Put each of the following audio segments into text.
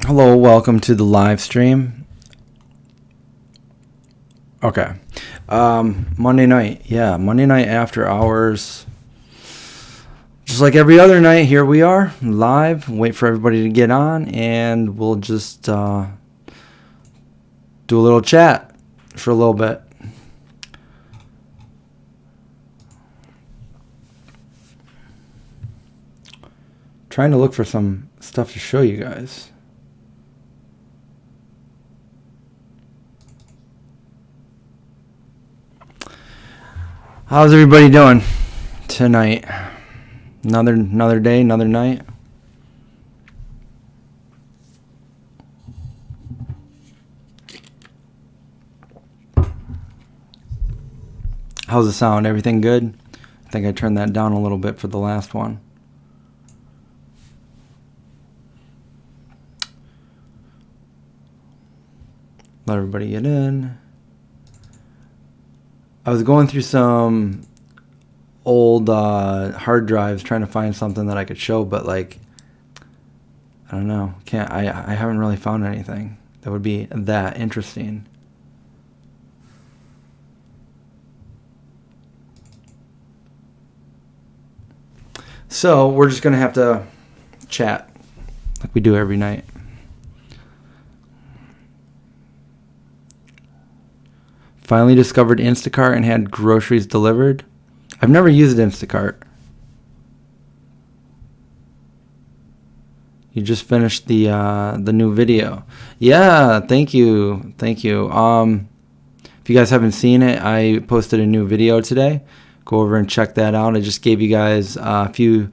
Hello, welcome to the live stream. Okay. Monday night. Yeah, Monday night after hours. Just like every other night, here we are, live. Wait for everybody to get on, and we'll just do a little chat for a little bit. Trying to look for some stuff to show you guys. How's everybody doing tonight? Another day, another night. How's the sound? Everything good? I think I turned that down a little bit for the last one. Let everybody get in. I was going through some old hard drives trying to find something that I could show, but like, I don't know. I haven't really found anything that would be that interesting. So we're just going to have to chat like we do every night. Finally discovered Instacart and had groceries delivered. I've never used Instacart. You just finished the new video. Yeah, thank you. If you guys haven't seen it, I posted a new video today. Go over and check that out. I just gave you guys a few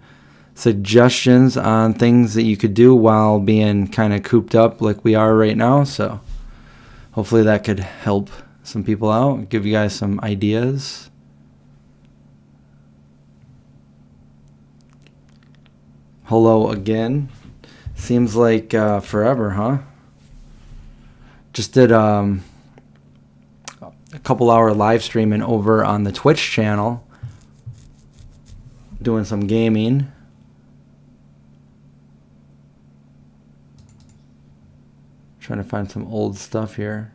suggestions on things that you could do while being kind of cooped up like we are right now. So hopefully that could help some people out, give you guys some ideas. Hello again. Seems like forever, huh? Just did a couple hour live streaming over on the Twitch channel, doing some gaming. Trying to find some old stuff here.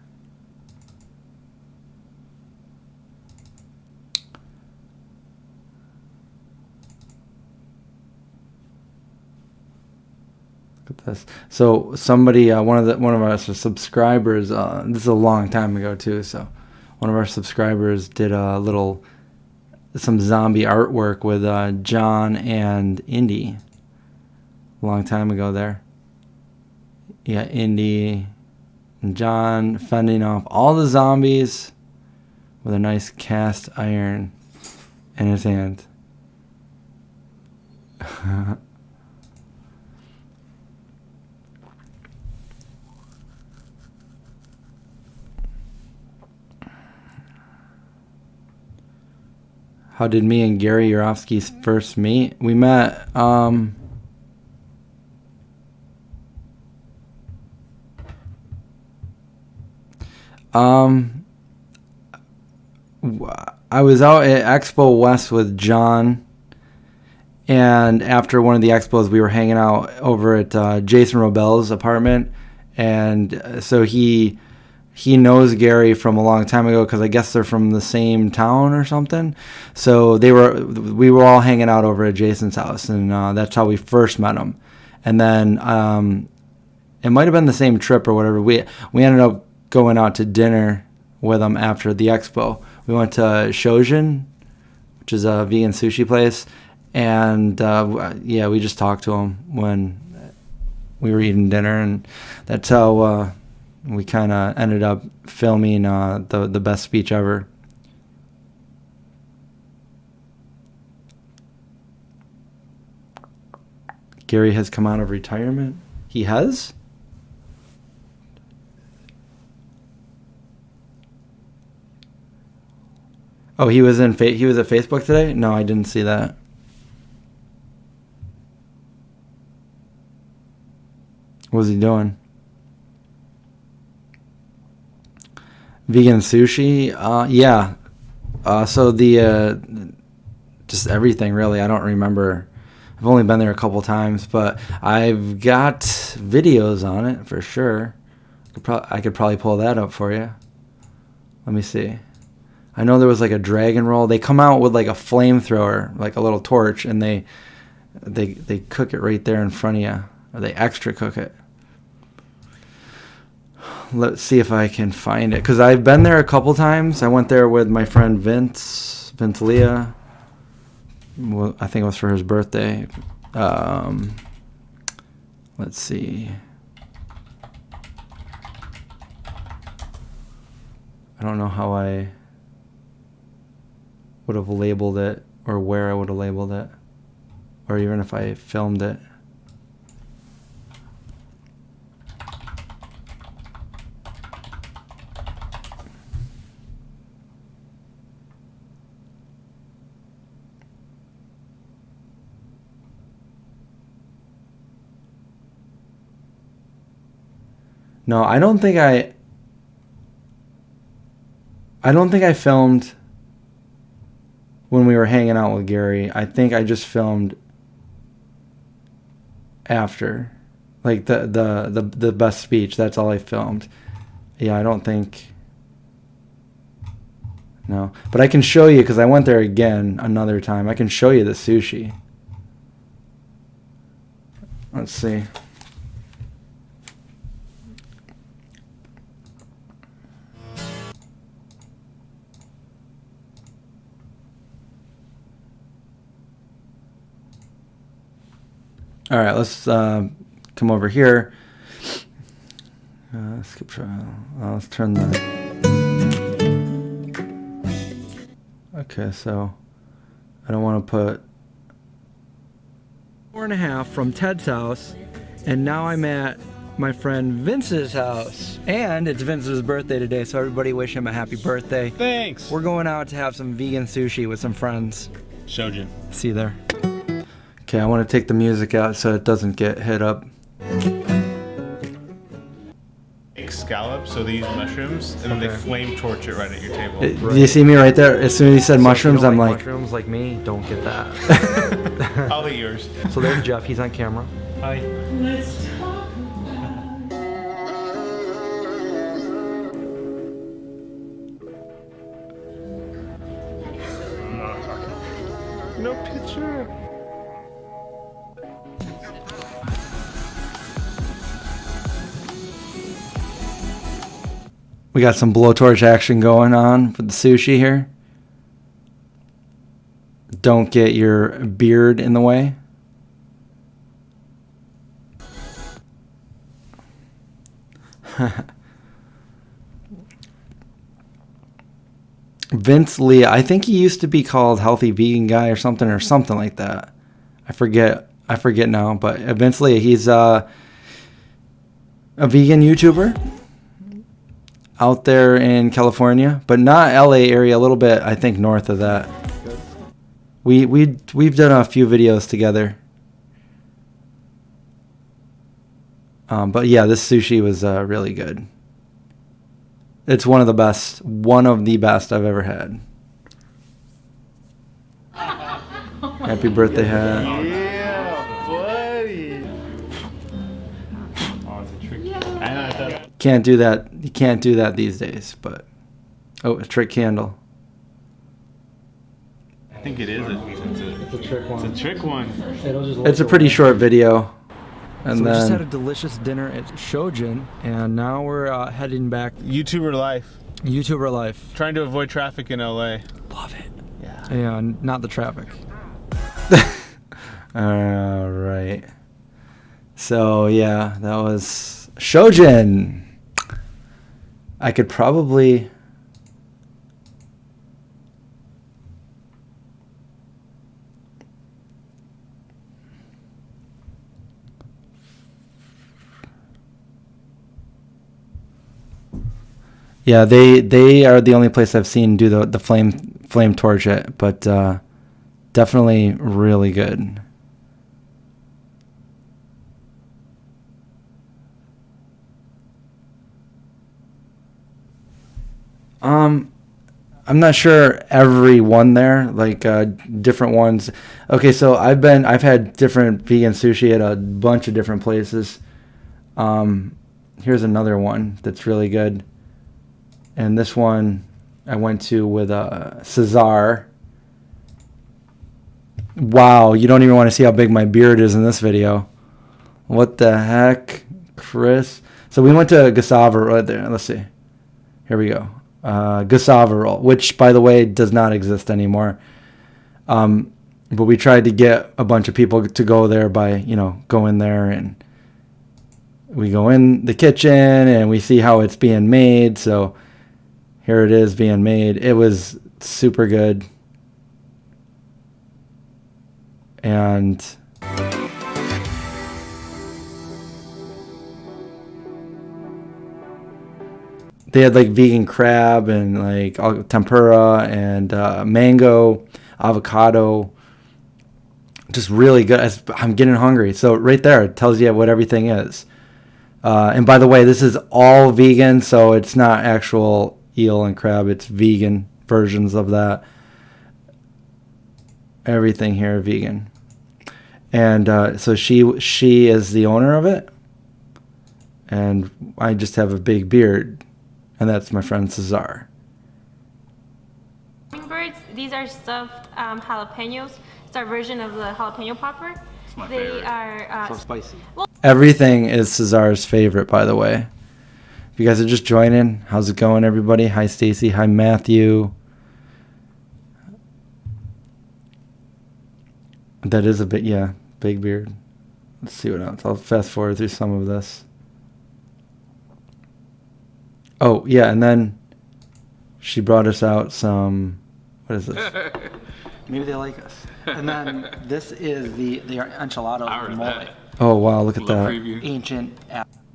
Look at this. So somebody, one of our subscribers, this is a long time ago too. So one of our subscribers did some zombie artwork with John and Indy. A long time ago there. Yeah, Indy and John fending off all the zombies with a nice cast iron in his hand. How did me and Gary Yorovsky first meet? We met, I was out at Expo West with John, and after one of the expos, we were hanging out over at Jason Robel's apartment, and so he knows Gary from a long time ago because I guess they're from the same town or something. So we were all hanging out over at Jason's house, and that's how we first met him. And then it might have been the same trip or whatever. We ended up going out to dinner with him after the expo. We went to Shojin, which is a vegan sushi place, and we just talked to him when we were eating dinner, and that's how we kind of ended up filming the best speech ever. Gary has come out of retirement. He has? Oh, he was at Facebook today? No, I didn't see that. What was he doing? Vegan sushi? So just everything really. I don't remember. I've only been there a couple times, but I've got videos on it for sure. I could probably pull that up for you. Let me see. I know there was like a dragon roll. They come out with like a flamethrower, like a little torch, and they cook it right there in front of you, or they extra cook it. Let's see if I can find it, because I've been there a couple times. I went there with my friend Vince Leah. Well, I think it was for his birthday. Let's see. I don't know how I would have labeled it, or where I would have labeled it, or even if I filmed it. No, I don't think I filmed when we were hanging out with Gary. I think I just filmed after, like the best speech. That's all I filmed. Yeah, I don't think. No, but I can show you, because I went there again another time. I can show you the sushi. Let's see. All right, let's come over here. Skip trial. Let's turn the. Okay, so I don't want to put 4.5 from Ted's house, and now I'm at my friend Vince's house, and it's Vince's birthday today, so everybody wish him a happy birthday. Thanks. We're going out to have some vegan sushi with some friends. Shojin. See you there. Okay, I want to take the music out so it doesn't get hit up. Scallops, so they use mushrooms, and then they flame torch it right at your table. Do you see me right there? As soon as he said mushrooms, I'm like, mushrooms like me, don't get that. I'll eat yours. So there's Jeff. He's on camera. Hi. Let's talk. No picture. we got some blowtorch action going on for the sushi here. Don't get your beard in the way. Vince Lee, I think he used to be called Healthy Vegan Guy or something like that. I forget now, but Vince Lee, he's a vegan YouTuber out there in California, but not LA area, a little bit, I think, north of that. We've done a few videos together. But yeah, this sushi was really good. It's one of the best I've ever had. Happy birthday hat. Yeah, buddy. Oh, it's a trick. Can't do that. You can't do that these days. But a trick candle. I think it is. It's a trick one. It's a trick one. It's a pretty short video. And so we then just had a delicious dinner at Shojin, and now we're heading back. YouTuber life. YouTuber life. Trying to avoid traffic in LA. Love it. Yeah. And not the traffic. all right. So yeah, that was Shojin. I could probably. Yeah, they are the only place I've seen do the flame torch it, but definitely really good. I'm not sure every one there, like different ones. Okay, so I've had different vegan sushi at a bunch of different places. Here's another one that's really good. And this one I went to with Cesar. Wow, you don't even want to see how big my beard is in this video. What the heck, Chris? So we went to Gasava right there. Let's see. Here we go. Gasava roll, which, by the way, does not exist anymore. But we tried to get a bunch of people to go there by, go in there, and we go in the kitchen and we see how it's being made. So here it is being made. It was super good. And they had like vegan crab and like tempura and mango, avocado. Just really good. I'm getting hungry. So right there, it tells you what everything is. And by the way, this is all vegan, so it's not actual eel and crab. It's vegan versions of that. Everything here vegan. And so she is the owner of it. And I just have a big beard. And that's my friend Cesar. Hummingbirds, these are stuffed jalapenos. It's our version of the jalapeno popper. It's my They favorite. are So spicy. Everything is Cesar's favorite, by the way. If you guys are just joining, how's it going, everybody? Hi, Stacy. Hi, Matthew. That is a bit, big beard. Let's see what else. I'll fast forward through some of this. Oh, yeah, and then she brought us out some, what is this? Maybe they like us. And then this is the enchilada with mole. Oh, wow, look at that. Ancient.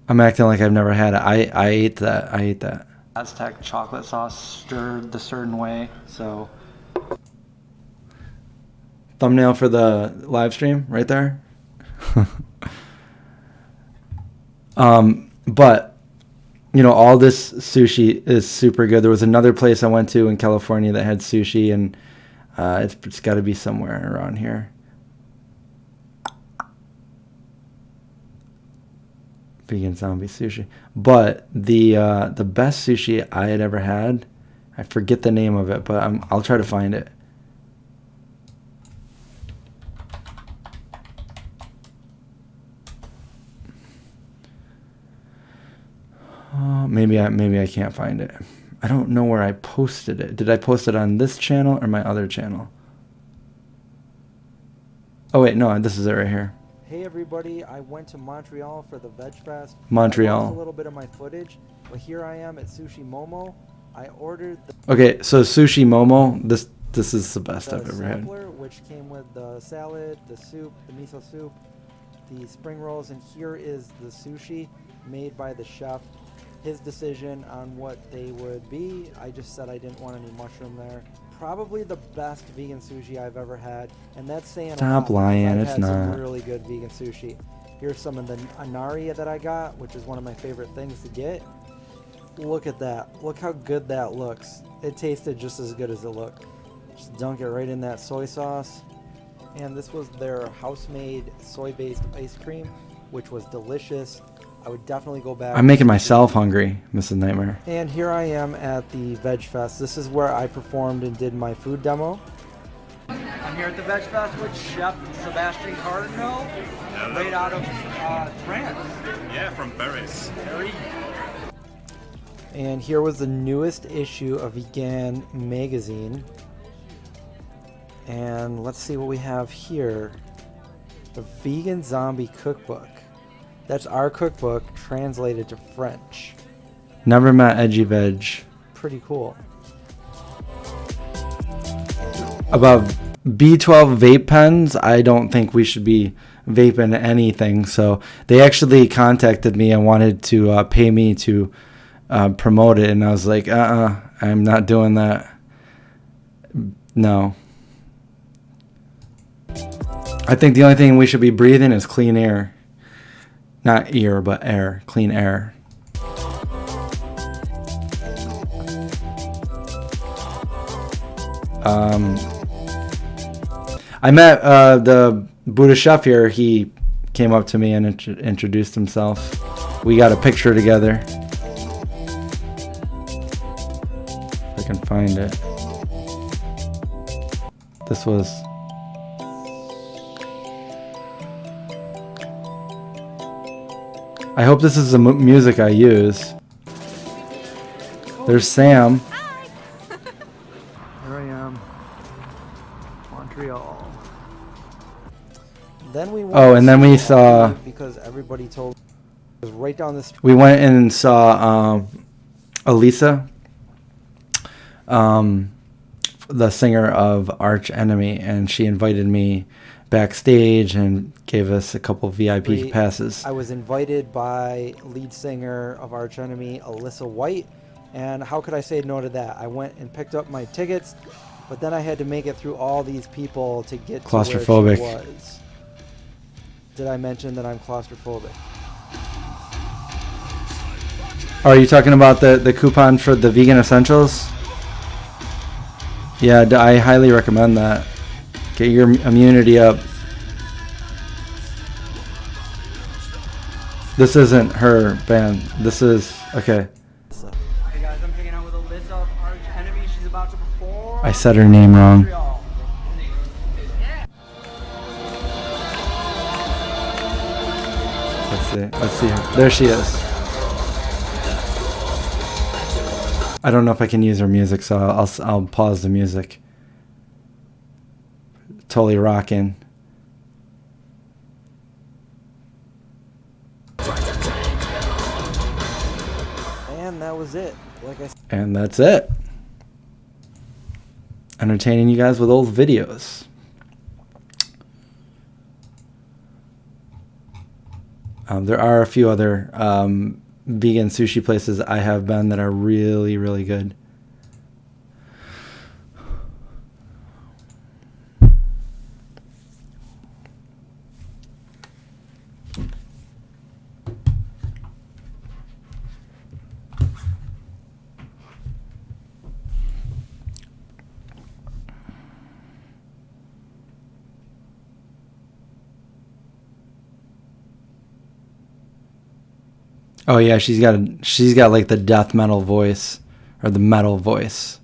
I'm acting like I've never had it. I ate that. I ate that. Aztec chocolate sauce stirred the certain way, so. Thumbnail for the live stream right there. But all this sushi is super good. There was another place I went to in California that had sushi, and it's got to be somewhere around here. Vegan zombie sushi. But the best sushi I had ever had, I forget the name of it, but I'll try to find it. Maybe I can't find it. I don't know where I posted it. Did I post it on this channel or my other channel? Oh wait, no, this is it right here. Hey everybody, I went to Montreal for the Veg Fest. Montreal. I lost a little bit of my footage, but here I am at Sushi Momo. I ordered the Okay, so Sushi Momo, this is the best I've ever had. sampler, which came with the salad, the soup, the miso soup, the spring rolls, and here is the sushi made by the chef. His decision on what they would be. I just said I didn't want any mushroom there. Probably the best vegan sushi I've ever had, and that's saying Stop a lot, lying, I've it's had some not. really good vegan sushi. Here's some of the anari that I got, which is one of my favorite things to get. Look at that. Look how good that looks. It tasted just as good as it looked. Just dunk it right in that soy sauce. And this was their house-made soy-based ice cream, which was delicious. I would definitely go back. I'm making myself hungry, Mrs. Nightmare. And here I am at the Veg Fest. This is where I performed and did my food demo. I'm here at the Veg Fest with Chef Sebastian Cardinal, right out of France. Yeah, from Paris. And here was the newest issue of Vegan magazine. And let's see what we have here. The Vegan Zombie Cookbook. That's our cookbook translated to French. Never met Edgy Veg. Pretty cool. About B12 vape pens, I don't think we should be vaping anything. So they actually contacted me and wanted to pay me to promote it. And I was like, I'm not doing that. No. I think the only thing we should be breathing is clean air. Not ear, but air. Clean air. I met the Buddhist chef here. He came up to me and introduced himself. We got a picture together. If I can find it. This was... I hope this is the music I use. There's Sam. Here I am. Montreal. Then we went And then we saw... because everybody told it was right down the street. We went and saw Elisa, the singer of Arch Enemy, and she invited me backstage and gave us a couple VIP passes. I was invited by lead singer of Arch Enemy, Alyssa White, and how could I say no to that? I went and picked up my tickets, but then I had to make it through all these people to get to where she Claustrophobic. was. Did I mention that I'm claustrophobic? Are you talking about the coupon for the vegan essentials? Yeah, I highly recommend that. Get your immunity up. This isn't her band. This is... Okay. Hey guys, I'm hanging out with Alyssa of Arch Enemy. She's about to perform. I said her name wrong. Let's see her. There she is. I don't know if I can use her music, so I'll pause the music. Totally rocking. And that was it. Like I said. And that's it. Entertaining you guys with old videos. There are a few other vegan sushi places I have been that are really, really good. Oh yeah, she's got like the death metal voice or the metal voice.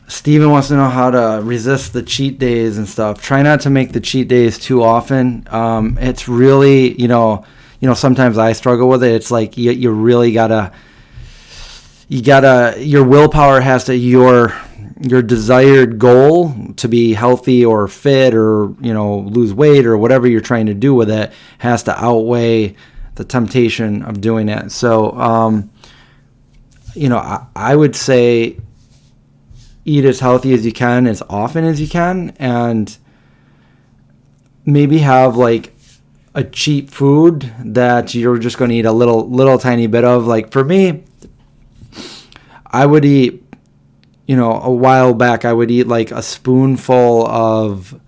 Steven wants to know how to resist the cheat days and stuff. Try not to make the cheat days too often. It's really, sometimes I struggle with it. It's like you really gotta, your willpower has to, your desired goal to be healthy or fit or, lose weight or whatever you're trying to do with it has to outweigh the temptation of doing it. So, I would say eat as healthy as you can, as often as you can, and maybe have like a cheap food that you're just going to eat a little tiny bit of. Like for me, I would eat, a while back, I would eat like a spoonful of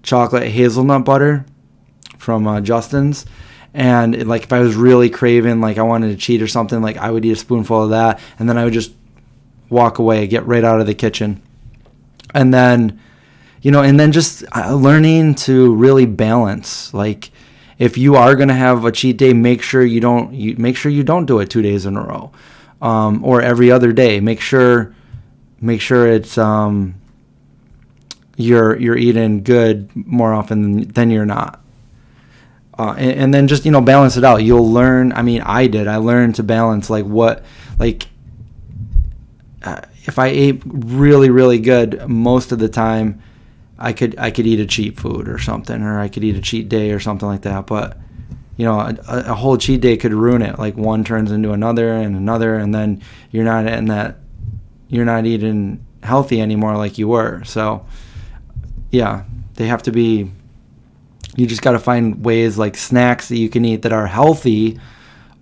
chocolate hazelnut butter from Justin's. And like if I was really craving, like I wanted to cheat or something, like I would eat a spoonful of that. And then I would just walk away, get right out of the kitchen. And then, just learning to really balance. Like if you are going to have a cheat day, make sure you don't do it 2 days in a row, or every other day. Make sure it's you're eating good more often than you're not. And then just balance it out. You'll learn. I mean, I learned to balance if I ate really, really good most of the time, I could eat a cheat food or something, or I could eat a cheat day or something like that. But a whole cheat day could ruin it. Like one turns into another, and then you're not eating healthy anymore like you were. So yeah, they have to be. You just got to find ways like snacks that you can eat that are healthy,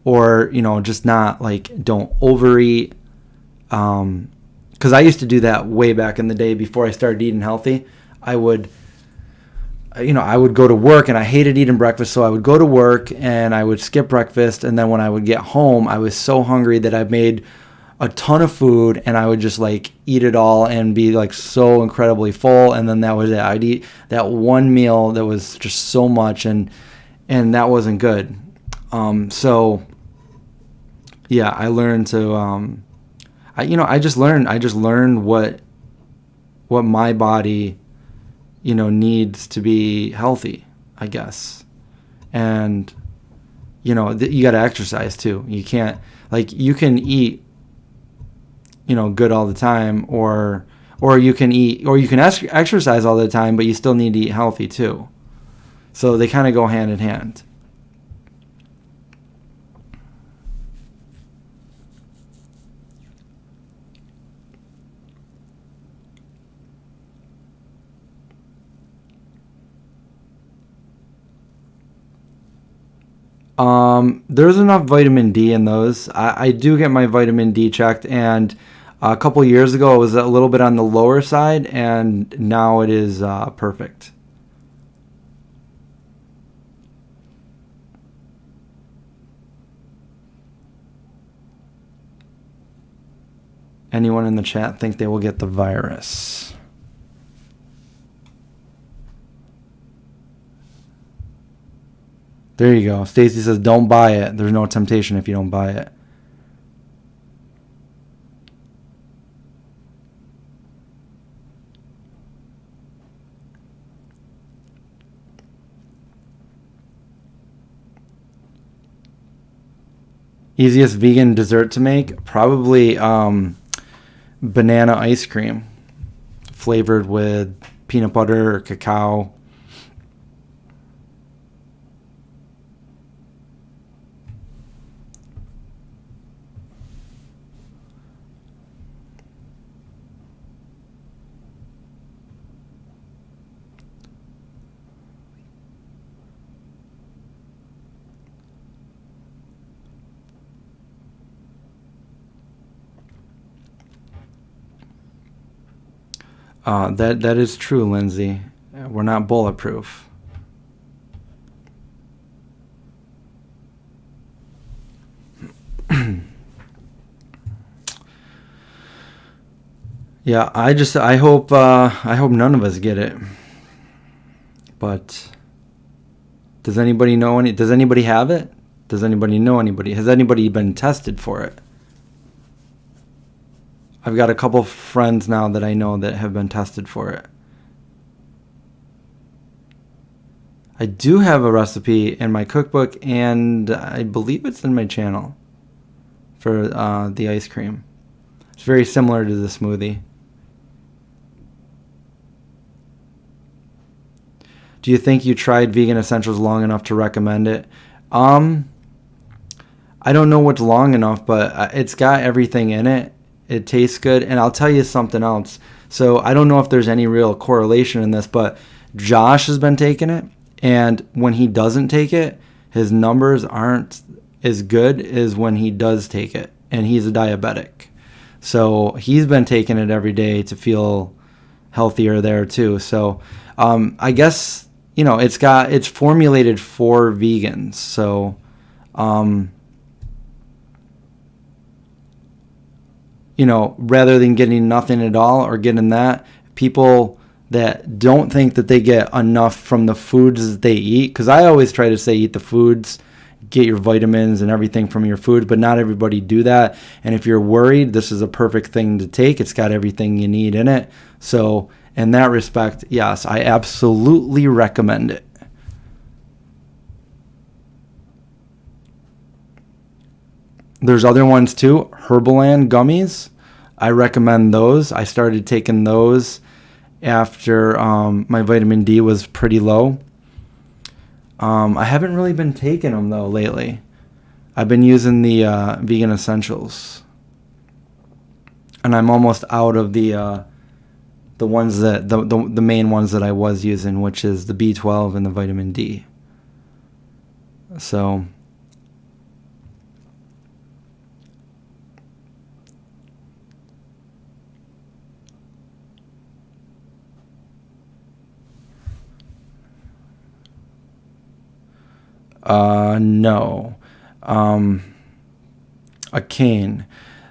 or just not like don't overeat. Because I used to do that way back in the day before I started eating healthy. I would go to work, and I hated eating breakfast, so I would go to work and I would skip breakfast, and then when I would get home, I was so hungry that I made a ton of food, and I would just like eat it all and be like so incredibly full, and then that was it. I'd eat that one meal that was just so much, and that wasn't good. So yeah, I learned to I just learned what my body needs to be healthy, I guess. And you got to exercise too. You can't, like, you can eat good all the time, or you can exercise all the time, but you still need to eat healthy too. So they kind of go hand in hand. There's enough vitamin D in those. I do get my vitamin D checked, and a couple years ago it was a little bit on the lower side, and now it is perfect. Anyone in the chat think they will get the virus? There you go. Stacy says, don't buy it. There's no temptation if you don't buy it. Easiest vegan dessert to make? Probably banana ice cream flavored with peanut butter or cacao. That is true, Lindsay. We're not bulletproof. Yeah, I hope none of us get it. But does anybody know does anybody have it? Does anybody know anybody? Has anybody been tested for it? I've got a couple friends now that I know that have been tested for it. I do have a recipe in my cookbook, and I believe it's in my channel for the ice cream. It's very similar to the smoothie. Do you think you tried Vegan Essentials long enough to recommend it? I don't know what's long enough, but it's got everything in it. It tastes good. And I'll tell you something else. So I don't know if there's any real correlation in this, but Josh has been taking it. And when he doesn't take it, his numbers aren't as good as when he does take it. And he's a diabetic. So he's been taking it every day to feel healthier there too. So I guess, it's formulated for vegans. So rather than getting nothing at all or getting that, people that don't think that they get enough from the foods that they eat, because I always try to say eat the foods, get your vitamins and everything from your food, but not everybody do that. And if you're worried, this is a perfect thing to take. It's got everything you need in it. So in that respect, yes, I absolutely recommend it. There's other ones too. Herbaland gummies. I recommend those. I started taking those after my vitamin D was pretty low. I haven't really been taking them though lately. I've been using the Vegan Essentials, and I'm almost out of the ones that the main ones that I was using, which is the B12 and the vitamin D. So No. A Kane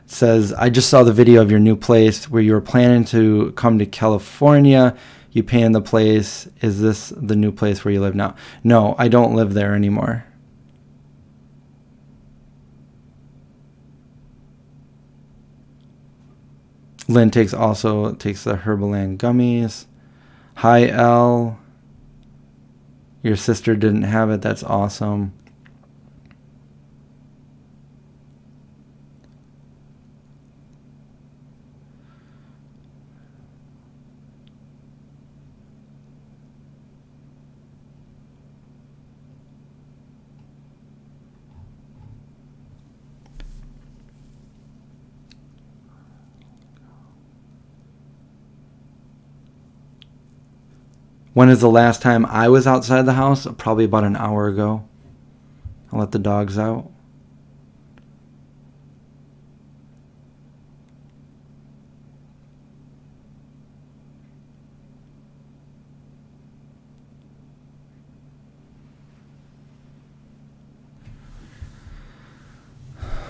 says, I just saw the video of your new place where you were planning to come to California. You paying the place. Is this the new place where you live now? No, I don't live there anymore. Lynn also takes the Herbaland gummies. Hi, L. Your sister didn't have it. That's awesome. When is the last time I was outside the house? Probably about an hour ago. I let the dogs out.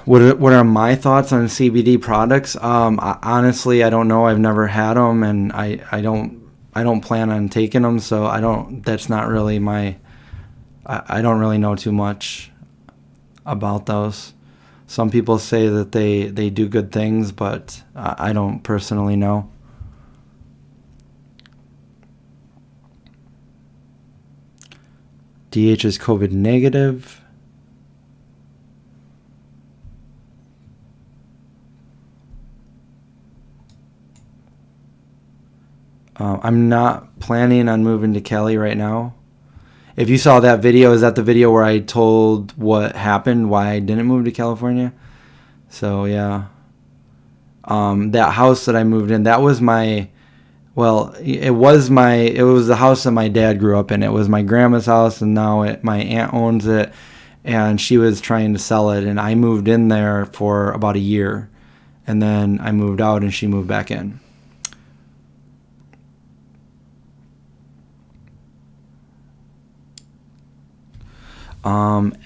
What are my thoughts on CBD products? Honestly, I don't know. I've never had them, and I don't plan on taking them, so that's not really I don't really know too much about those. Some people say that they do good things, but I don't personally know. DH is COVID negative. I'm not planning on moving to Cali right now. If you saw that video, is that the video where I told what happened, why I didn't move to California? So, yeah. That house that I moved in, that was it was the house that my dad grew up in. It was my grandma's house, and now my aunt owns it, and she was trying to sell it, and I moved in there for about a year, and then I moved out, and she moved back in.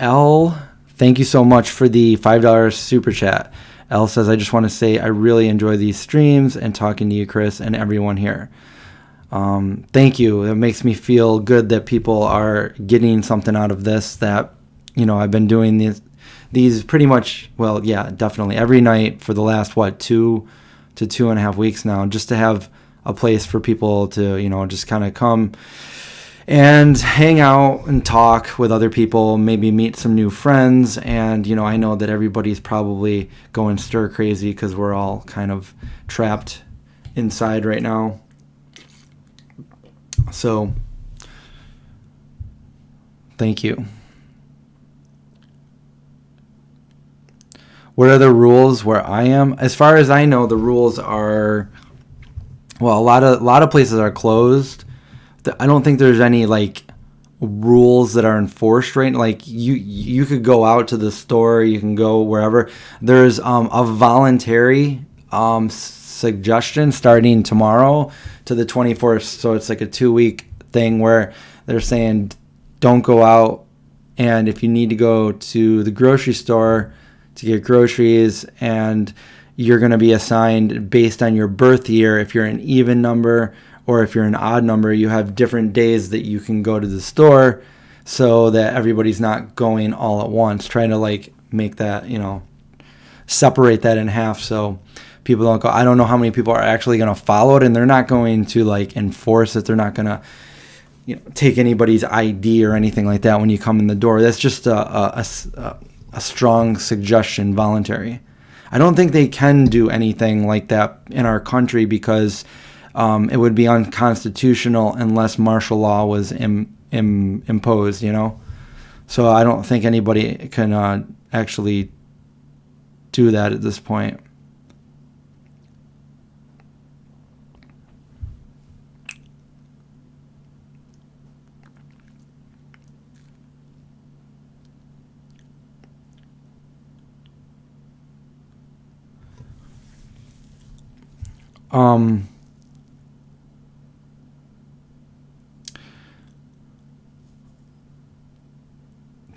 L, thank you so much for the $5 super chat. L says, I just want to say I really enjoy these streams and talking to you, Chris, and everyone here. Thank you. It makes me feel good that people are getting something out of this, that, I've been doing these pretty much, well, yeah, definitely every night for the last, 2 to 2.5 weeks now, just to have a place for people to, just kind of come and hang out and talk with other people, maybe meet some new friends. And, I know that everybody's probably going stir crazy because we're all kind of trapped inside right now. So, thank you. What are the rules where I am? As far as I know, the rules are, well, a lot of places are closed. I don't think there's any rules that are enforced, right? Like you could go out to the store, you can go wherever. There's a voluntary suggestion starting tomorrow to the 24th. So it's like a 2-week thing where they're saying don't go out, and if you need to go to the grocery store to get groceries, and you're going to be assigned based on your birth year. If you're an even number or if you're an odd number, you have different days that you can go to the store, so that everybody's not going all at once, trying to make that, separate that in half so people don't go. I don't know how many people are actually going to follow it, and they're not going to enforce it. They're not going to take anybody's ID or anything like that when you come in the door. That's just a strong suggestion, voluntary. I don't think they can do anything like that in our country because it would be unconstitutional unless martial law was imposed, So I don't think anybody can actually do that at this point.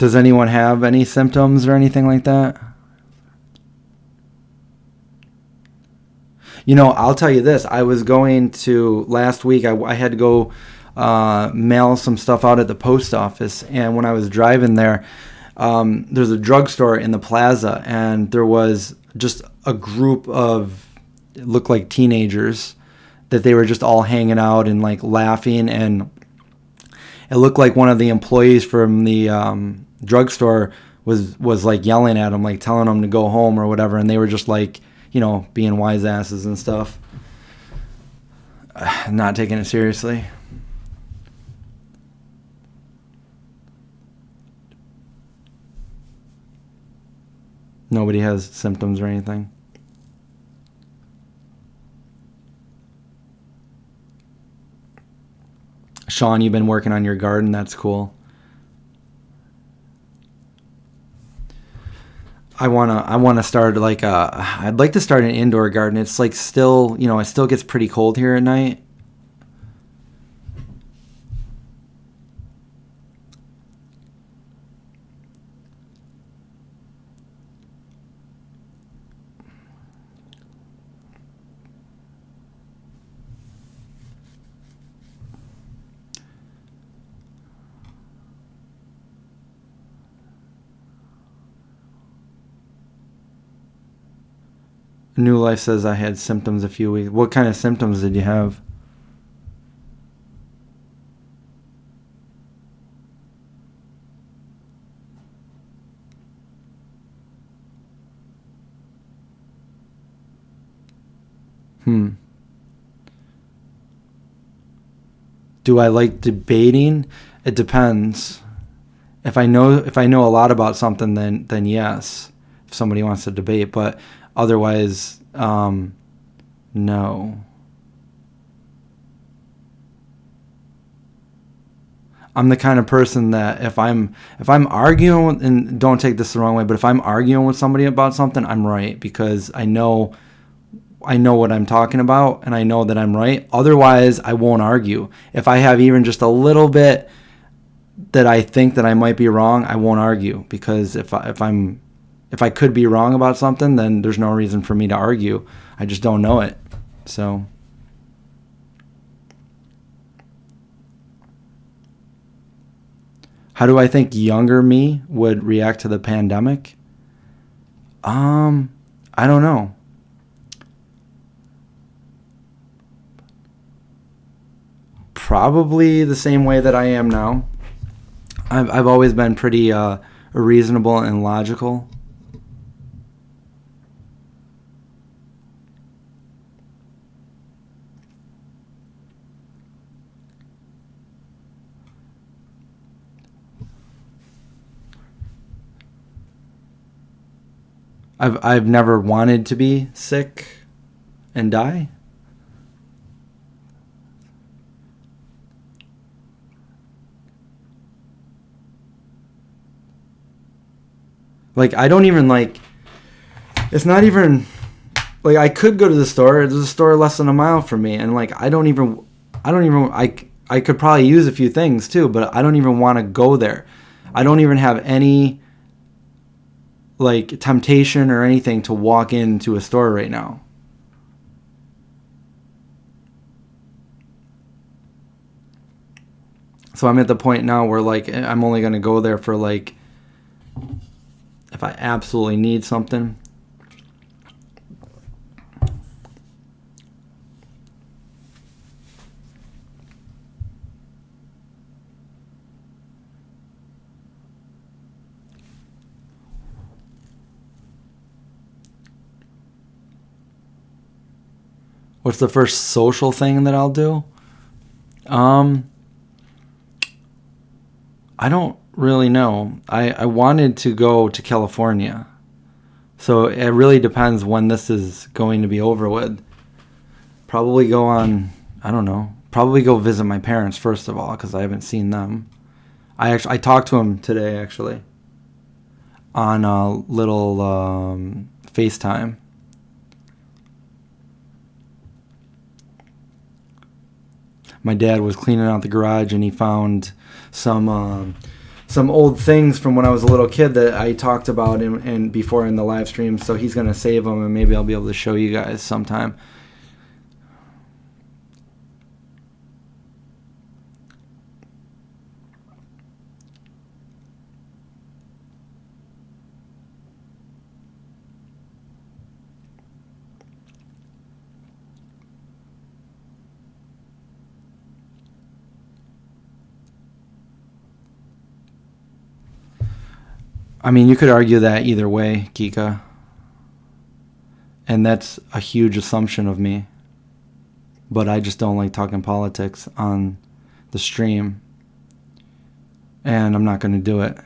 Does anyone have any symptoms or anything like that? You know, I'll tell you this. I was going to, last week, I had to go mail some stuff out at the post office. And when I was driving there, there's a drugstore in the plaza. And there was just a group of, it looked like teenagers, that they were just all hanging out and like laughing. And it looked like one of the employees from the drugstore was like yelling at them, like telling them to go home or whatever, and they were just like, you know, being wise asses and stuff, not taking it seriously. Nobody has symptoms or anything. Sean, you've been working on your garden. That's cool. I wanna start like I'd like to start an indoor garden. It's like still, you know, it still gets pretty cold here at night. New Life says I had symptoms a few weeks. What kind of symptoms did you have? Do I like debating? It depends. If I know a lot about something, then yes. If somebody wants to debate, but otherwise, no. I'm the kind of person that if I'm arguing, and don't take this the wrong way, but if I'm arguing with somebody about something, I'm right, because I know what I'm talking about and I know that I'm right. Otherwise, I won't argue. If I have even just a little bit that I think that I might be wrong, I won't argue, because if I could be wrong about something, then there's no reason for me to argue. I just don't know it. So how do I think younger me would react to the pandemic? I don't know. Probably the same way that I am now. I've always been pretty reasonable and logical. I've never wanted to be sick and die. Like, I don't even like, it's not even like, I could go to the store. There's a store less than a mile from me, and like I could probably use a few things too, but I don't even want to go there. I don't even have any like temptation or anything to walk into a store right now. So I'm at the point now where like I'm only going to go there for like if I absolutely need something. What's the first social thing that I'll do? I don't really know. I wanted to go to California. So it really depends when this is going to be over with. Probably go on, I don't know. Probably go visit my parents first of all, because I haven't seen them. I talked to them today, actually, on a little FaceTime. My dad was cleaning out the garage and he found some some old things from when I was a little kid that I talked about in before in the live stream. So he's gonna save them, and maybe I'll be able to show you guys sometime. I mean, you could argue that either way, Kika. And that's a huge assumption of me. But I just don't like talking politics on the stream. And I'm not going to do it.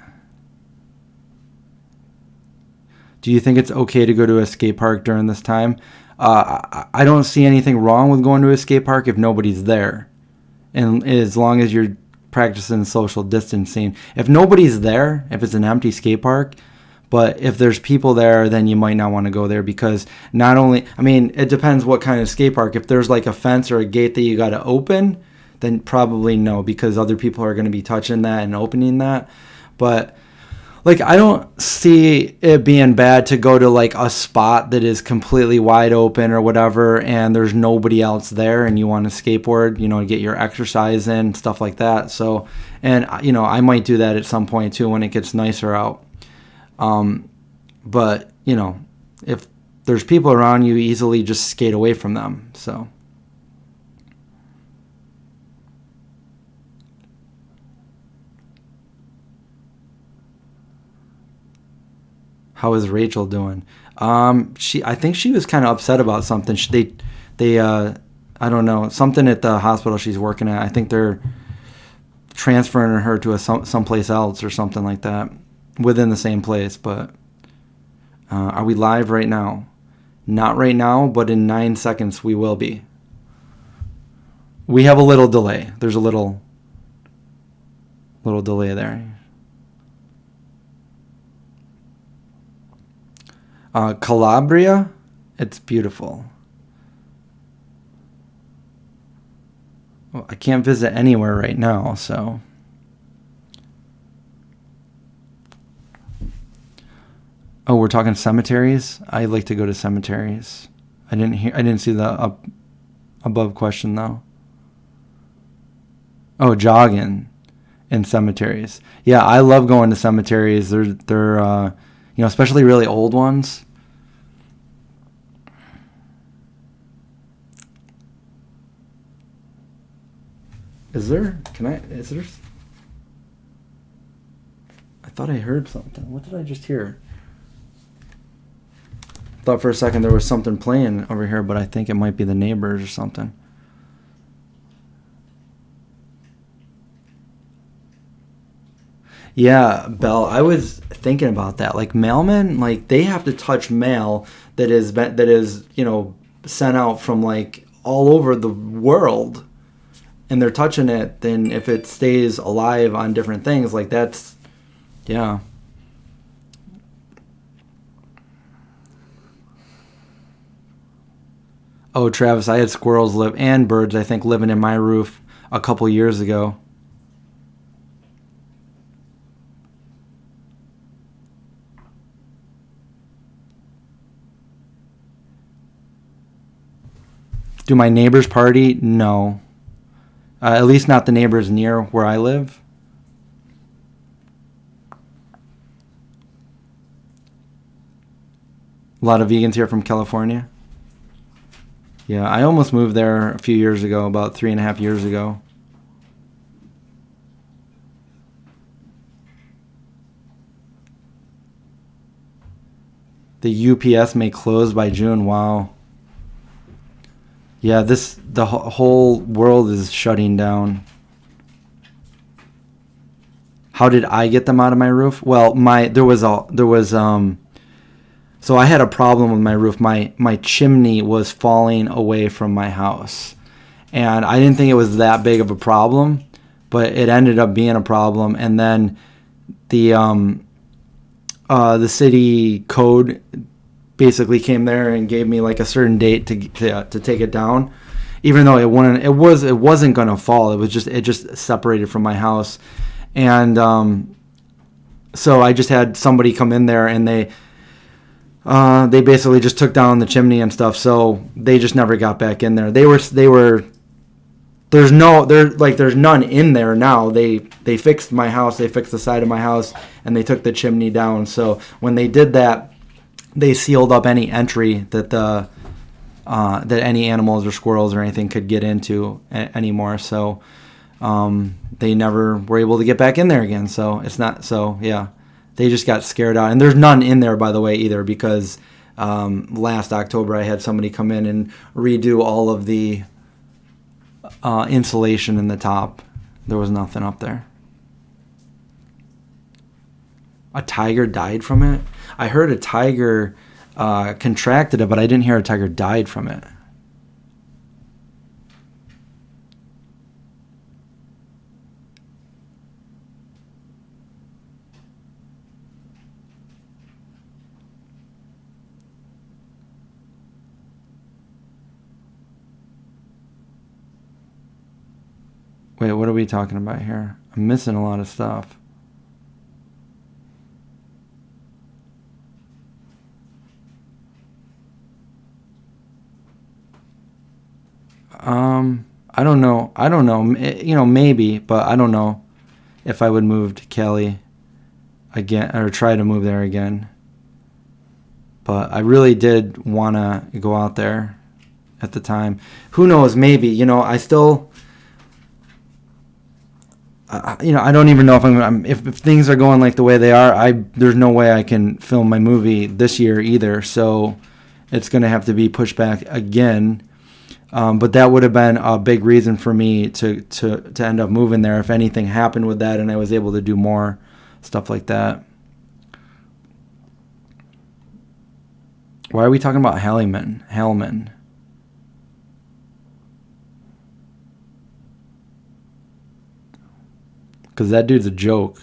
Do you think it's okay to go to a skate park during this time? I don't see anything wrong with going to a skate park if nobody's there. And as long as you're practicing social distancing. If nobody's there, if it's an empty skate park, but if there's people there, then you might not want to go there because not only, I mean, it depends what kind of skate park. If there's like a fence or a gate that you got to open, then probably no, because other people are going to be touching that and opening that. But like, I don't see it being bad to go to like a spot that is completely wide open or whatever, and there's nobody else there, and you want to skateboard, you know, get your exercise in, stuff like that. So, and you know, I might do that at some point too when it gets nicer out. But you know, if there's people around you, easily just skate away from them. So. How is Rachel doing? I think she was kind of upset about something. I don't know, something at the hospital she's working at. I think they're transferring her to someplace else or something like that within the same place. But are we live right now? Not right now, but in 9 seconds we will be. We have a little delay. There's a little delay there. Calabria, it's beautiful. Well, I can't visit anywhere right now, so. Oh, we're talking cemeteries? I like to go to cemeteries. I didn't see the above question though. Oh, jogging in cemeteries. Yeah, I love going to cemeteries. They're you know, especially really old ones. Is there? I thought I heard something. What did I just hear? I thought for a second there was something playing over here, but I think it might be the neighbors or something. Yeah, Belle, I was thinking about that. Like mailmen, like they have to touch mail that is, you know, sent out from like all over the world. And they're touching it, then if it stays alive on different things, like that's, yeah. Oh, Travis, I had squirrels and birds, I think, living in my roof a couple years ago. Do my neighbors party? No. At least not the neighbors near where I live. A lot of vegans here from California. Yeah, I almost moved there a few years ago, about 3.5 years ago. The UPS may close by June. Wow. Yeah, the whole world is shutting down. How did I get them out of my roof? Well, so I had a problem with my roof. My chimney was falling away from my house. And I didn't think it was that big of a problem, but it ended up being a problem. And then the city code basically came there and gave me like a certain date to take it down, even though it wasn't going to fall. It just separated from my house, and So I just had somebody come in there, and they basically just took down the chimney and stuff. So they just never got back in there. There's none in there now. They fixed my house. They fixed the side of my house, and they took the chimney down. So when they did that, they sealed up any entry that that any animals or squirrels or anything could get into anymore. So they never were able to get back in there again. So it's not. So yeah, they just got scared out. And there's none in there, by the way, either, because last October I had somebody come in and redo all of the insulation in the top. There was nothing up there. A tiger died from it? I heard a tiger contracted it, but I didn't hear a tiger died from it. Wait, what are we talking about here? I'm missing a lot of stuff. I don't know. Maybe, but I don't know if I would move to Cali again, or try to move there again. But I really did want to go out there at the time. Who knows? Maybe, I still, I don't even know if if things are going like the way they are. There's no way I can film my movie this year either. So it's going to have to be pushed back again. But that would have been a big reason for me to end up moving there if anything happened with that and I was able to do more stuff like that. Why are we talking about Hellman? Because that dude's a joke.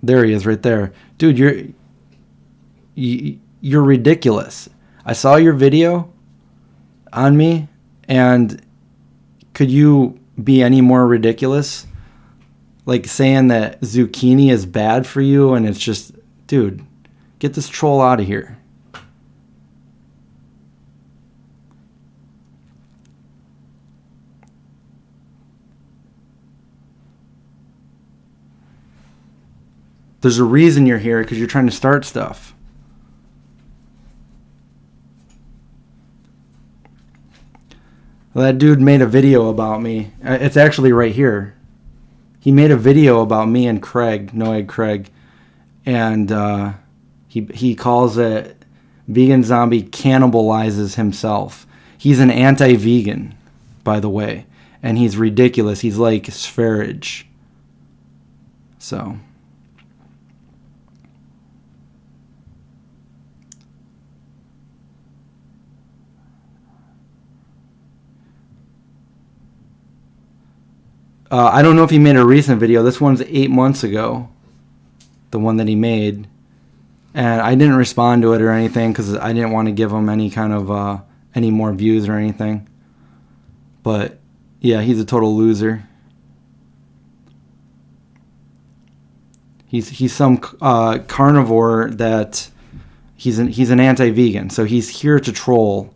There he is right there. Dude, you're ridiculous. I saw your video on me, and could you be any more ridiculous? Like saying that zucchini is bad for you, and it's just, dude, get this troll out of here. There's a reason you're here, because you're trying to start stuff. Well, that dude made a video about me. It's actually right here. He made a video about me and Craig, No Egg Craig, and he calls it Vegan Zombie Cannibalizes Himself. He's an anti-vegan, by the way, and he's ridiculous. He's like Sverige. So... I don't know if he made a recent video. This one's 8 months ago, the one that he made. And I didn't respond to it or anything because I didn't want to give him any kind of any more views or anything. But yeah, he's a total loser. He's some carnivore that he's an anti-vegan. So he's here to troll,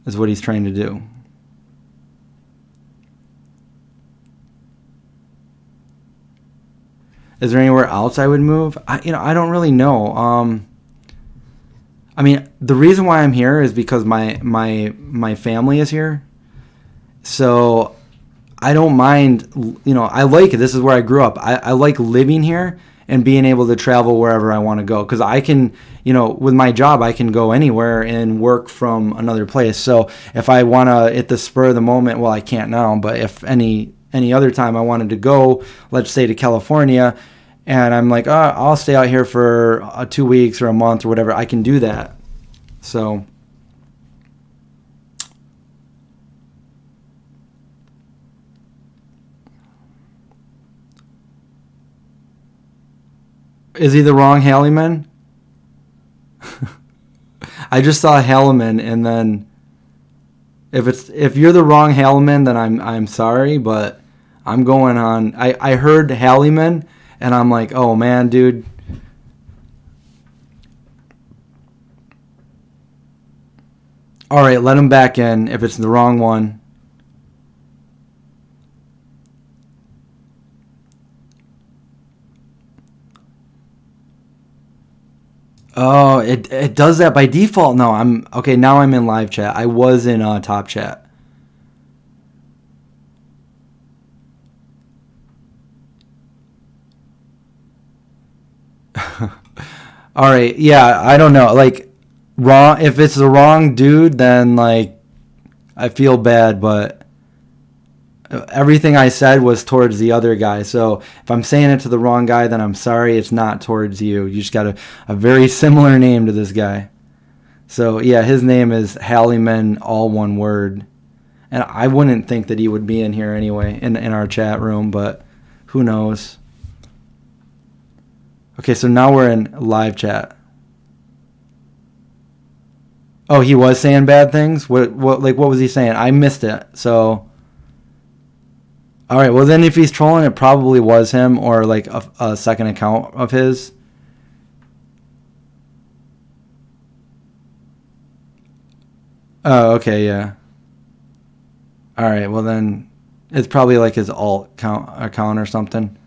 is what he's trying to do. Is there anywhere else I would move? I don't really know. I mean, the reason why I'm here is because my family is here. So I don't mind, I like it. This is where I grew up. I like living here and being able to travel wherever I want to go. Because I can, with my job, I can go anywhere and work from another place. So if I want to, at the spur of the moment, well, I can't now, but if any other time I wanted to go, let's say to California, and I'm like, I'll stay out here for 2 weeks or a month or whatever, I can do that. So is he the wrong Halliman? I just saw Halliman, and then if you're the wrong Halliman, then I'm sorry, but I'm going on. I heard Halliman, and I'm like, oh man, dude. All right, let him back in if it's the wrong one. Oh, it does that by default. No, I'm okay. Now I'm in live chat. I was in top chat. All right, yeah, I don't know. Like, wrong. If it's the wrong dude, then like, I feel bad. But everything I said was towards the other guy. So if I'm saying it to the wrong guy, then I'm sorry. It's not towards you. You just got a very similar name to this guy. So yeah, his name is Halliman, all one word. And I wouldn't think that he would be in here anyway, in our chat room, but who knows? Okay, so now we're in live chat. Oh, he was saying bad things? What was he saying? I missed it. So all right, well then if he's trolling, it probably was him or like a second account of his. Oh, okay, yeah. All right, well then it's probably like his alt account or something.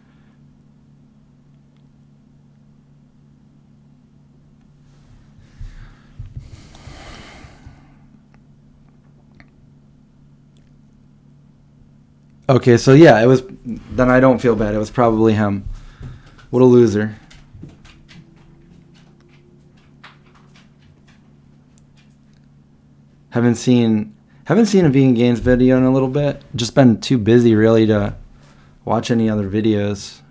Okay, so yeah, it was. Then I don't feel bad. It was probably him. What a loser. Haven't seen a Vegan Gains video in a little bit. Just been too busy really to watch any other videos.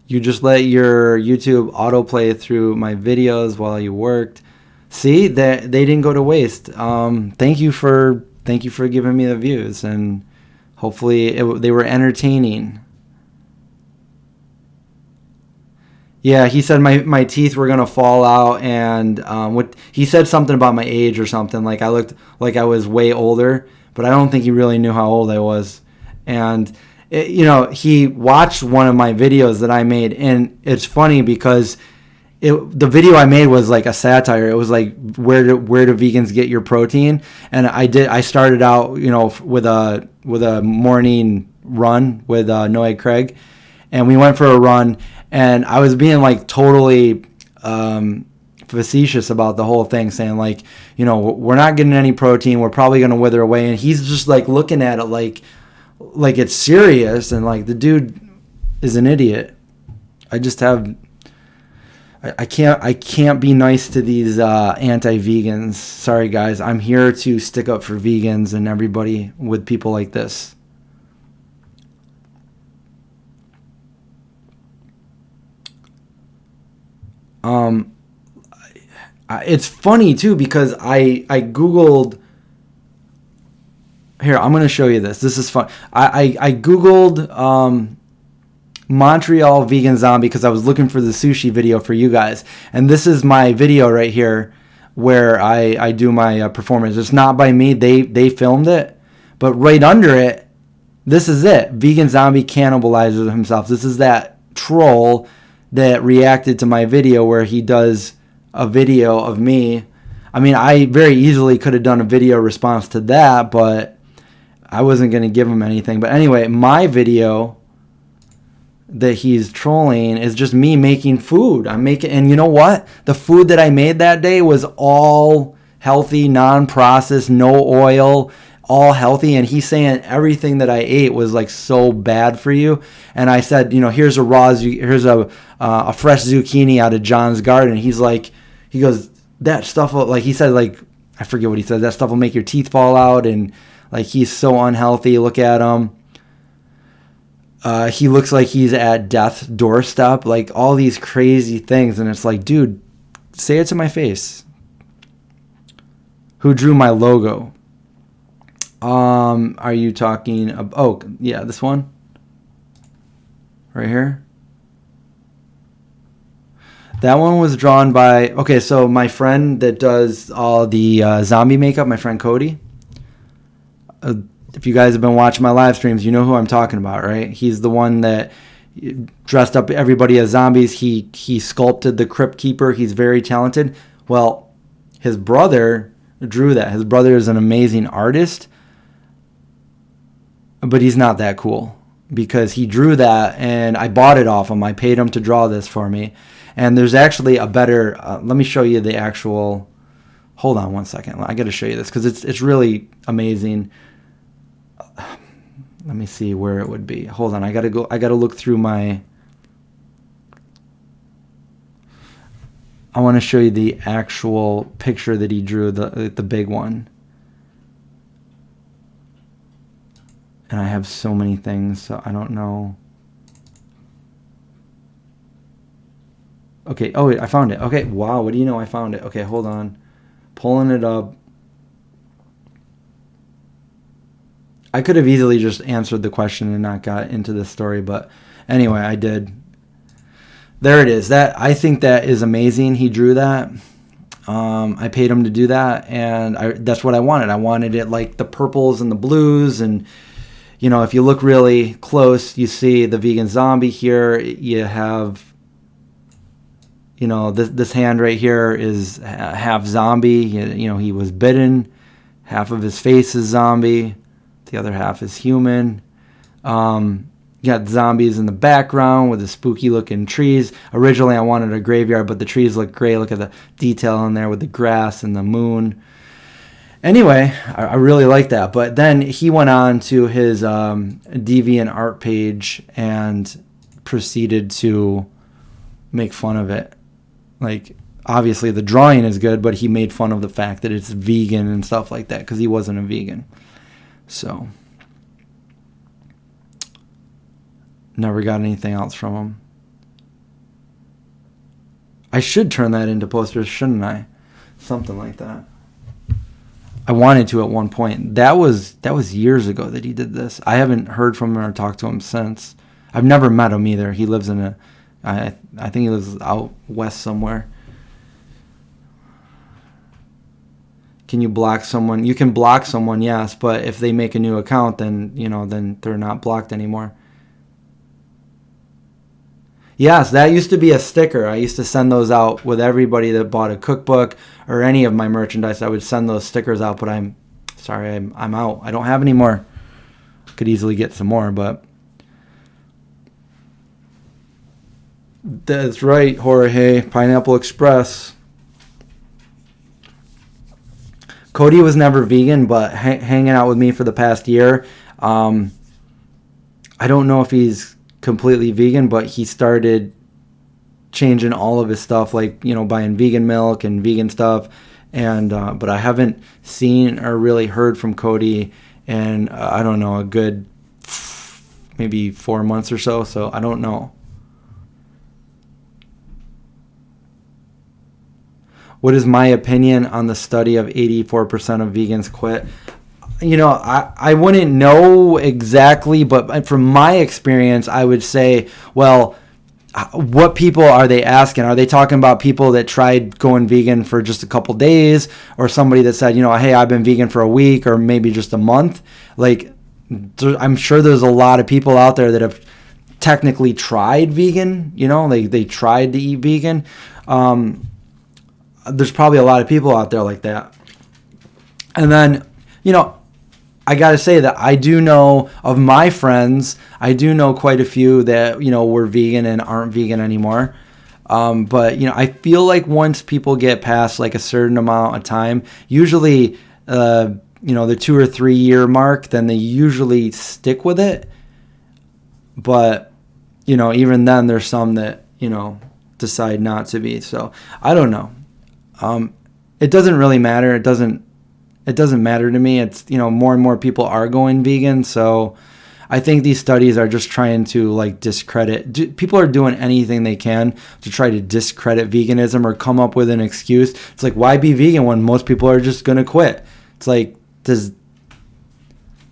You just let your YouTube autoplay through my videos while you worked. See, that they didn't go to waste. Thank you for giving me the views, and hopefully they were entertaining. Yeah, he said my teeth were gonna fall out, and he said something about my age or something. Like I looked like I was way older, but I don't think he really knew how old I was, and. He watched one of my videos that I made, and it's funny because the video I made was like a satire. It was like where do vegans get your protein? And I started out with a morning run with Noah Craig, and we went for a run, and I was being like totally facetious about the whole thing, saying like we're not getting any protein, we're probably gonna wither away, and he's just like looking at it like it's serious, and like the dude is an idiot. I can't be nice to these anti-vegans. Sorry guys, I'm here to stick up for vegans and everybody with people like this. It's funny too because I googled. Here, I'm going to show you this. This is fun. I googled Montreal vegan zombie because I was looking for the sushi video for you guys, and this is my video right here where I do my performance. It's not by me. They filmed it, but right under it, this is it. Vegan zombie cannibalizes himself. This is that troll that reacted to my video where he does a video of me. I mean, I very easily could have done a video response to that, but I wasn't going to give him anything. But anyway, my video that he's trolling is just me making food. And you know what? The food that I made that day was all healthy, non-processed, no oil, all healthy. And he's saying everything that I ate was like so bad for you. And I said, here's a fresh zucchini out of John's garden. He goes, that stuff, like he said, like, I forget what he said. That stuff will make your teeth fall out, and like he's so unhealthy. Look at him. He looks like he's at death's doorstep. Like all these crazy things, and it's like, dude, say it to my face. Who drew my logo? Are you talking about? Oh, yeah, this one right here. That one was drawn by, okay, so my friend that does all the zombie makeup, my friend Cody. If you guys have been watching my live streams, you know who I'm talking about, right? He's the one that dressed up everybody as zombies. He sculpted the Crypt Keeper. He's very talented. Well, his brother drew that. His brother is an amazing artist, but he's not that cool because he drew that and I bought it off him. I paid him to draw this for me. And there's actually a better, let me show you the actual, hold on one second. I got to show you this because it's really amazing. Let me see where it would be. Hold on, I got to look through my, I want to show you the actual picture that he drew, the big one. And I have so many things, so I don't know. Okay, oh wait, I found it. Okay, wow, what do you know? I found it. Okay, hold on. Pulling it up. I could have easily just answered the question and not got into this story, but anyway, I did. There it is. I think that is amazing. He drew that. I paid him to do that, and that's what I wanted. I wanted it like the purples and the blues, and you know, if you look really close, you see the vegan zombie here. You have, you know, this hand right here is half zombie. You know, he was bitten. Half of his face is zombie. The other half is human. You got zombies in the background with the spooky looking trees. Originally I wanted a graveyard, but the trees look great. Look at the detail in there with the grass and the moon. Anyway, I really like that. But then he went on to his Deviant art page and proceeded to make fun of it. Like, obviously the drawing is good, but he made fun of the fact that it's vegan and stuff like that because he wasn't a vegan. So, never got anything else from him. I should turn that into posters, shouldn't I? Something like that. I wanted to at one point. That was years ago that he did this. I haven't heard from him or talked to him since. I've never met him either. He lives in I think he lives out west somewhere. Can you block someone? You can block someone, yes, but if they make a new account, then, you know, then they're not blocked anymore. Yes, that used to be a sticker. I used to send those out with everybody that bought a cookbook or any of my merchandise. I would send those stickers out, but I'm sorry, I'm out. I don't have any more. Could easily get some more, but that's right, Jorge. Pineapple Express. Cody was never vegan, but hanging out with me for the past year. I don't know if he's completely vegan, but he started changing all of his stuff, like, you know, buying vegan milk and vegan stuff. And but I haven't seen or really heard from Cody in, I don't know, a good maybe 4 months or so. So I don't know. What is my opinion on the study of 84% of vegans quit? You know, I wouldn't know exactly, but from my experience, I would say, well, what people are they asking? Are they talking about people that tried going vegan for just a couple days, or somebody that said, you know, hey, I've been vegan for a week or maybe just a month? Like, I'm sure there's a lot of people out there that have technically tried vegan, you know, they tried to eat vegan. There's probably a lot of people out there like that. And then, you know, I got to say that I do know of my friends, I do know quite a few that, you know, were vegan and aren't vegan anymore. But, you know, I feel like once people get past like a certain amount of time, usually, you know, the 2 or 3 year mark, then they usually stick with it. But, you know, even then there's some that, you know, decide not to be. So I don't know. It doesn't really matter. It doesn't matter to me. It's, you know, more and more people are going vegan. So I think these studies are just trying to like discredit. People are doing anything they can to try to discredit veganism or come up with an excuse. It's like, why be vegan when most people are just going to quit? It's like,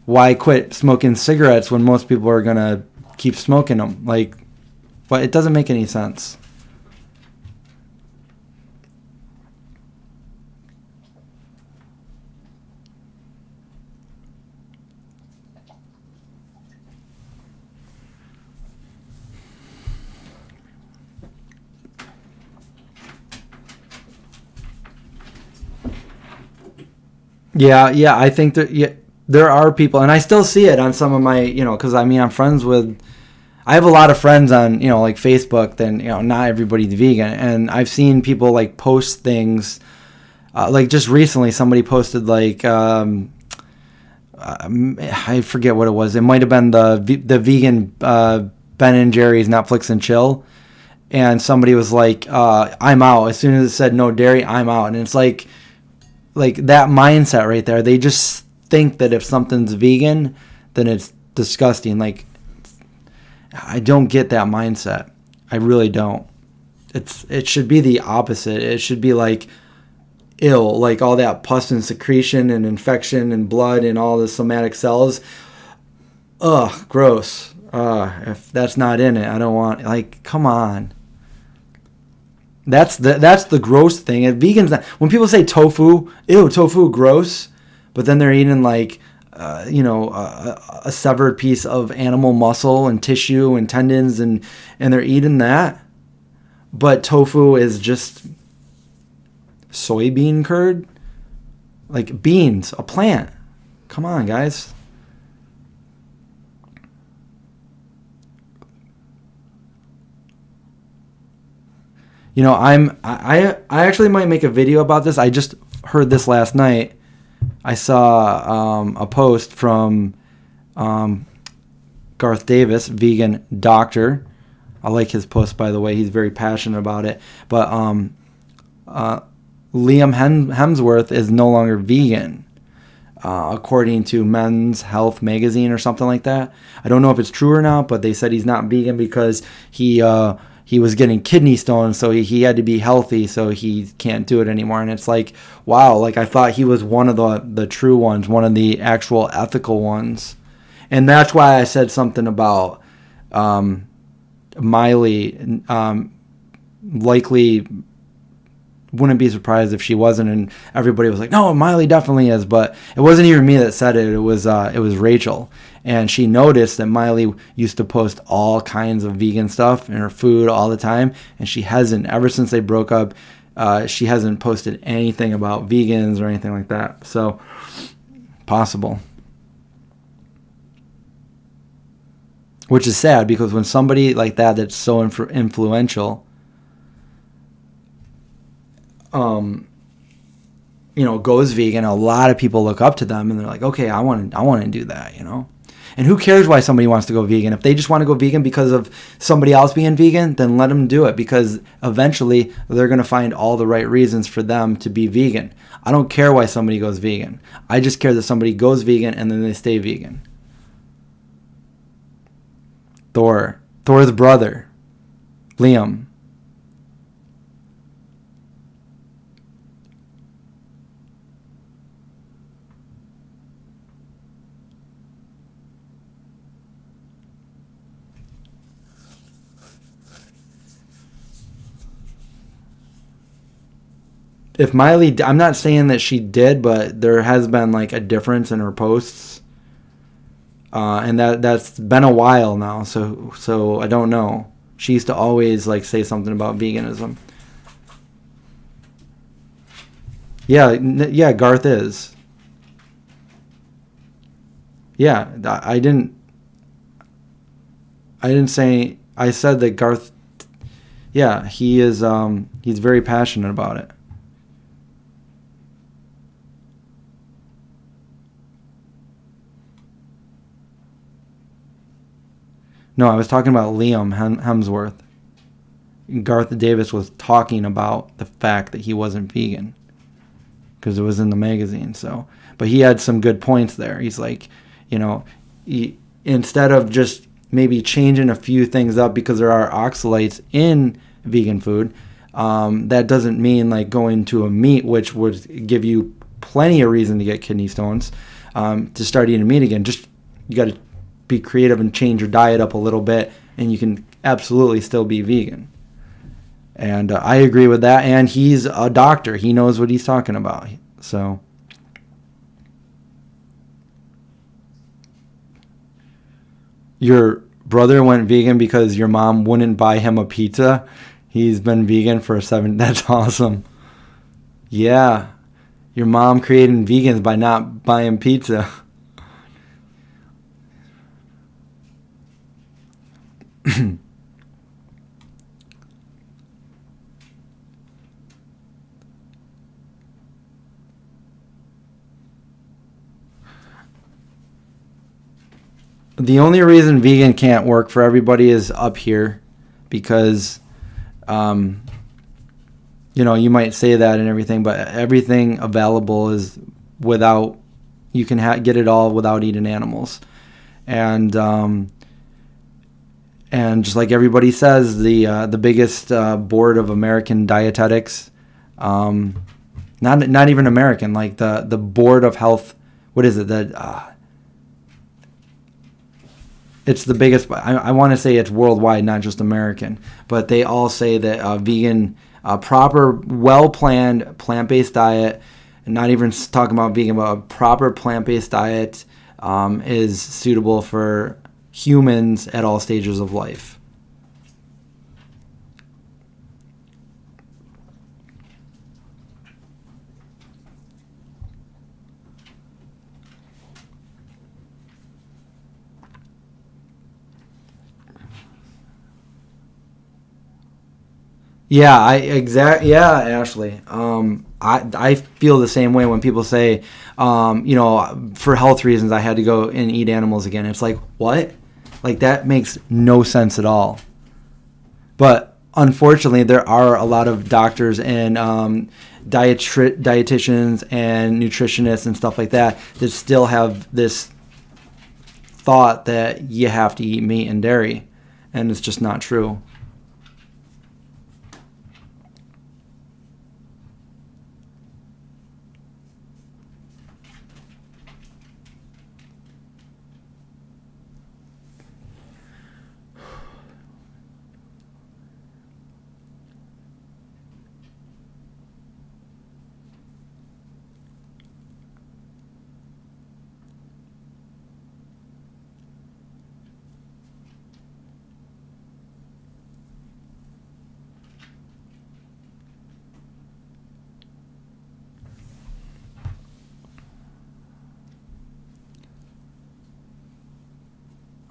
why quit smoking cigarettes when most people are going to keep smoking them? Like, but it doesn't make any sense. Yeah. I think that there are people, and I still see it on some of my, because I mean, I have a lot of friends on, like Facebook. Then not everybody's vegan, and I've seen people like post things. Like just recently, somebody posted like I forget what it was. It might have been the vegan Ben and Jerry's Netflix and chill, and somebody was like, "I'm out." As soon as it said no dairy, I'm out, and it's like that mindset right there. They just think that if something's vegan, then it's disgusting. Like, I don't get that mindset. I really don't. It should be the opposite. It should be like ill, like all that pus and secretion and infection and blood and all the somatic cells. Ugh, gross. If that's not in it, I don't want. Like, come on. That's the gross thing. If vegans, when people say tofu, ew, tofu, gross, but then they're eating like, a severed piece of animal muscle and tissue and tendons, and they're eating that. But tofu is just soybean curd, like beans, a plant. Come on, guys. I actually might make a video about this. I just heard this last night. I saw a post from Garth Davis, vegan doctor. I like his post, by the way. He's very passionate about it. But Liam Hemsworth is no longer vegan, according to Men's Health magazine or something like that. I don't know if it's true or not, but they said he's not vegan because he was getting kidney stones, so he had to be healthy, so he can't do it anymore. And it's like, wow, like I thought he was one of the true ones, one of the actual ethical ones. And that's why I said something about Miley likely wouldn't be surprised if she wasn't, and everybody was like, no, Miley definitely is. But it wasn't even me that said it. It was Rachel, and she noticed that Miley used to post all kinds of vegan stuff in her food all the time, and she hasn't, ever since they broke up, she hasn't posted anything about vegans or anything like that. So possible, which is sad, because when somebody like that's so influential goes vegan, a lot of people look up to them, and they're like, okay, I want to do that, And who cares why somebody wants to go vegan? If they just want to go vegan because of somebody else being vegan, then let them do it, because eventually they're going to find all the right reasons for them to be vegan. I don't care why somebody goes vegan. I just care that somebody goes vegan and then they stay vegan. Thor's brother, Liam. If Miley, I'm not saying that she did, but there has been like a difference in her posts, and that's been a while now. So I don't know. She used to always like say something about veganism. Yeah, Garth is. Yeah, I didn't say. I said that Garth. Yeah, he is. He's very passionate about it. No, I was talking about Liam Hemsworth. Garth Davis was talking about the fact that he wasn't vegan, because it was in the magazine. So, but he had some good points there. He's like, instead of just maybe changing a few things up because there are oxalates in vegan food, that doesn't mean like going to a meat, which would give you plenty of reason to get kidney stones, to start eating meat again. Just, you got to be creative and change your diet up a little bit, and you can absolutely still be vegan. And I agree with that. And he's a doctor. He knows what he's talking about. So your brother went vegan because your mom wouldn't buy him a pizza. He's been vegan for 7. That's awesome. Yeah. Your mom creating vegans by not buying pizza. The only reason vegan can't work for everybody is up here because, you know, you might say that and everything, but everything available is without, you can get it all without eating animals. And just like everybody says, the biggest board of American dietetics, not even American, like the board of health, what is it, it's the biggest. I want to say it's worldwide, not just American. But they all say that vegan, proper, well-planned, plant-based diet, and not even talking about vegan, but a proper plant-based diet is suitable for humans at all stages of life. Yeah, yeah, Ashley. I feel the same way when people say, you know, for health reasons I had to go and eat animals again. It's like, what? Like, that makes no sense at all. But unfortunately, there are a lot of doctors and dietitians and nutritionists and stuff like that still have this thought that you have to eat meat and dairy, and it's just not true.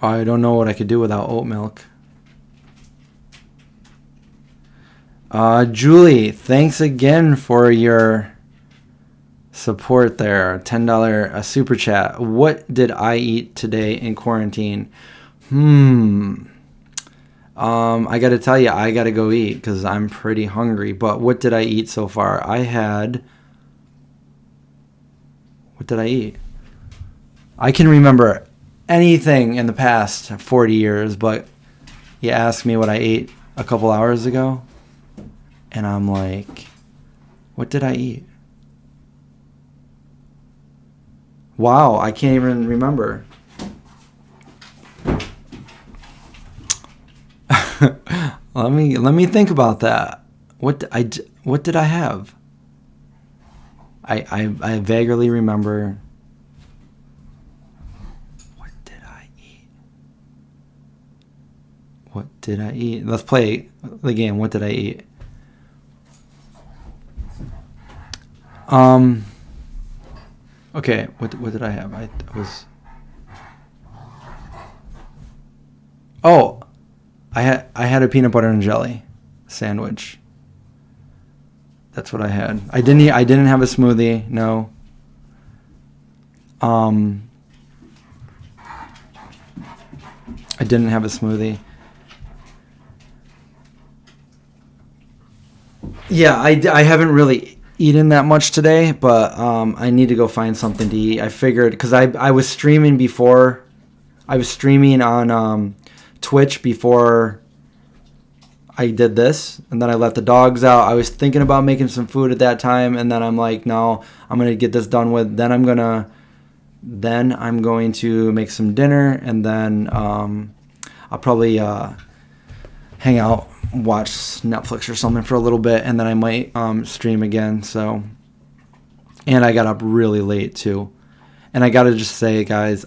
I don't know what I could do without oat milk. Julie, thanks again for your support there. $10 super chat. What did I eat today in quarantine? I got to tell you, I got to go eat because I'm pretty hungry. But what did I eat so far? What did I eat? I can remember anything in the past 40 years, but you asked me what I ate a couple hours ago, and I'm like, what did I eat? Wow, I can't even remember. Let me think about that. What did I have? I vaguely remember. What did I eat? Let's play the game. What did I eat? Okay. What did I have? I had a peanut butter and jelly sandwich. That's what I had. I didn't have a smoothie. No. I didn't have a smoothie. Yeah, I haven't really eaten that much today, but I need to go find something to eat. I figured, because I was streaming before. I was streaming on Twitch before I did this, and then I let the dogs out. I was thinking about making some food at that time, and then I'm like, no, I'm going to get this done with. Then I'm going to make some dinner, and then I'll probably hang out, watch Netflix or something for a little bit, and then I might stream again. So, and I got up really late too, and I gotta just say, guys,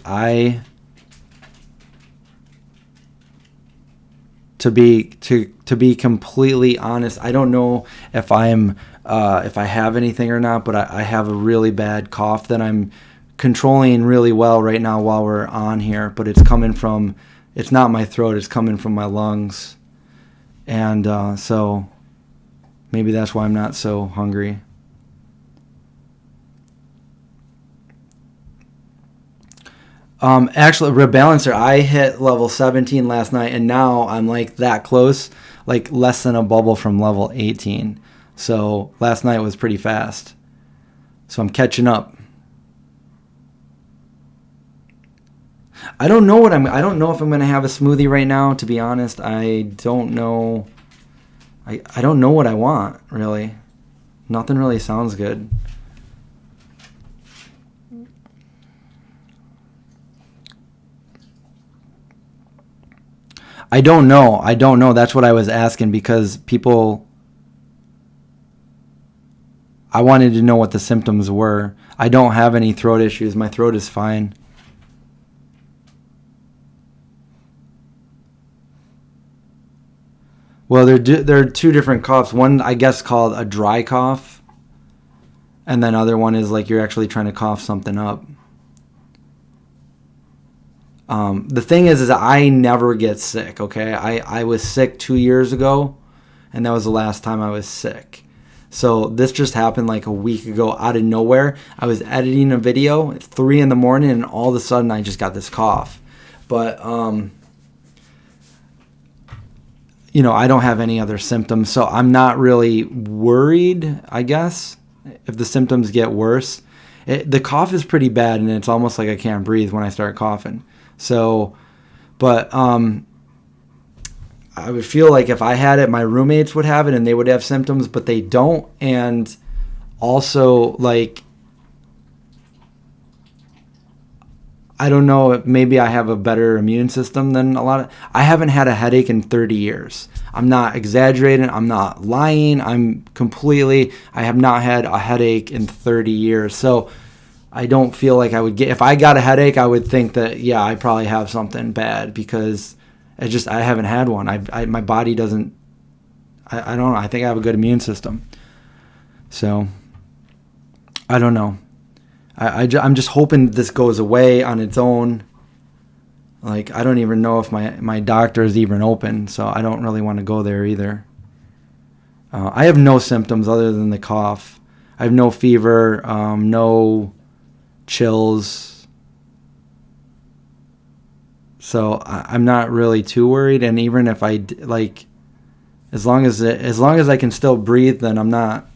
To be completely honest, I don't know if if I have anything or not, but I have a really bad cough that I'm controlling really well right now while we're on here. But it's not my throat; it's coming from my lungs, and so maybe that's why I'm not so hungry. Actually, Rebalancer, I hit level 17 last night, and now I'm like that close, like less than a bubble from level 18. So last night was pretty fast. So I'm catching up. I don't know I don't know if I'm gonna have a smoothie right now, to be honest. I don't know. I don't know what I want, really. Nothing really sounds good. I don't know. That's what I was asking because I wanted to know what the symptoms were. I don't have any throat issues. My throat is fine. Well, there are two different coughs. One, I guess, called a dry cough. And then other one is like you're actually trying to cough something up. The thing is I never get sick, okay? I was sick 2 years ago, and that was the last time I was sick. So this just happened like a week ago out of nowhere. I was editing a video at 3 in the morning, and all of a sudden I just got this cough. But, I don't have any other symptoms, so I'm not really worried, I guess, if the symptoms get worse. The cough is pretty bad, and it's almost like I can't breathe when I start coughing. So, but I would feel like if I had it, my roommates would have it and they would have symptoms, but they don't. And also, like, I don't know if maybe I have a better immune system than I haven't had a headache in 30 years. I'm not exaggerating. I'm not lying. I have not had a headache in 30 years. So I don't feel like I would if I got a headache, I would think that, yeah, I probably have something bad because I haven't had one. My body doesn't, I don't know. I think I have a good immune system. So I don't know. I'm just hoping this goes away on its own. Like, I don't even know if my doctor is even open, so I don't really want to go there either. I have no symptoms other than the cough. I have no fever, no chills. So I'm not really too worried. And even if I as long as I can still breathe, then I'm not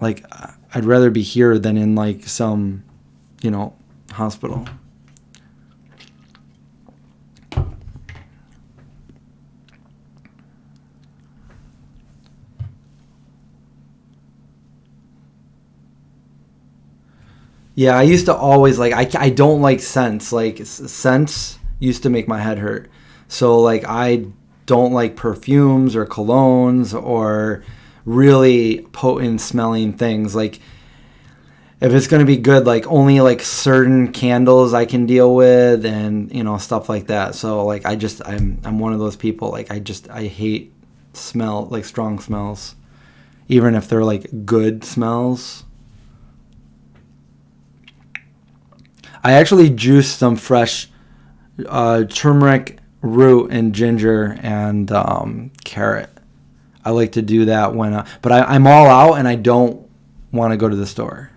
like, I'd rather be here than in like some, hospital. Yeah, I used to always I don't like scents. Like scents used to make my head hurt. So like I don't like perfumes or colognes or really potent smelling things. Like if it's going to be good, like only like certain candles I can deal with and stuff like that. So like I'm one of those people, like I hate strong smells, even if they're like good smells. I actually juiced some fresh turmeric root and ginger and carrot. I like to do that but I'm all out and I don't want to go to the store.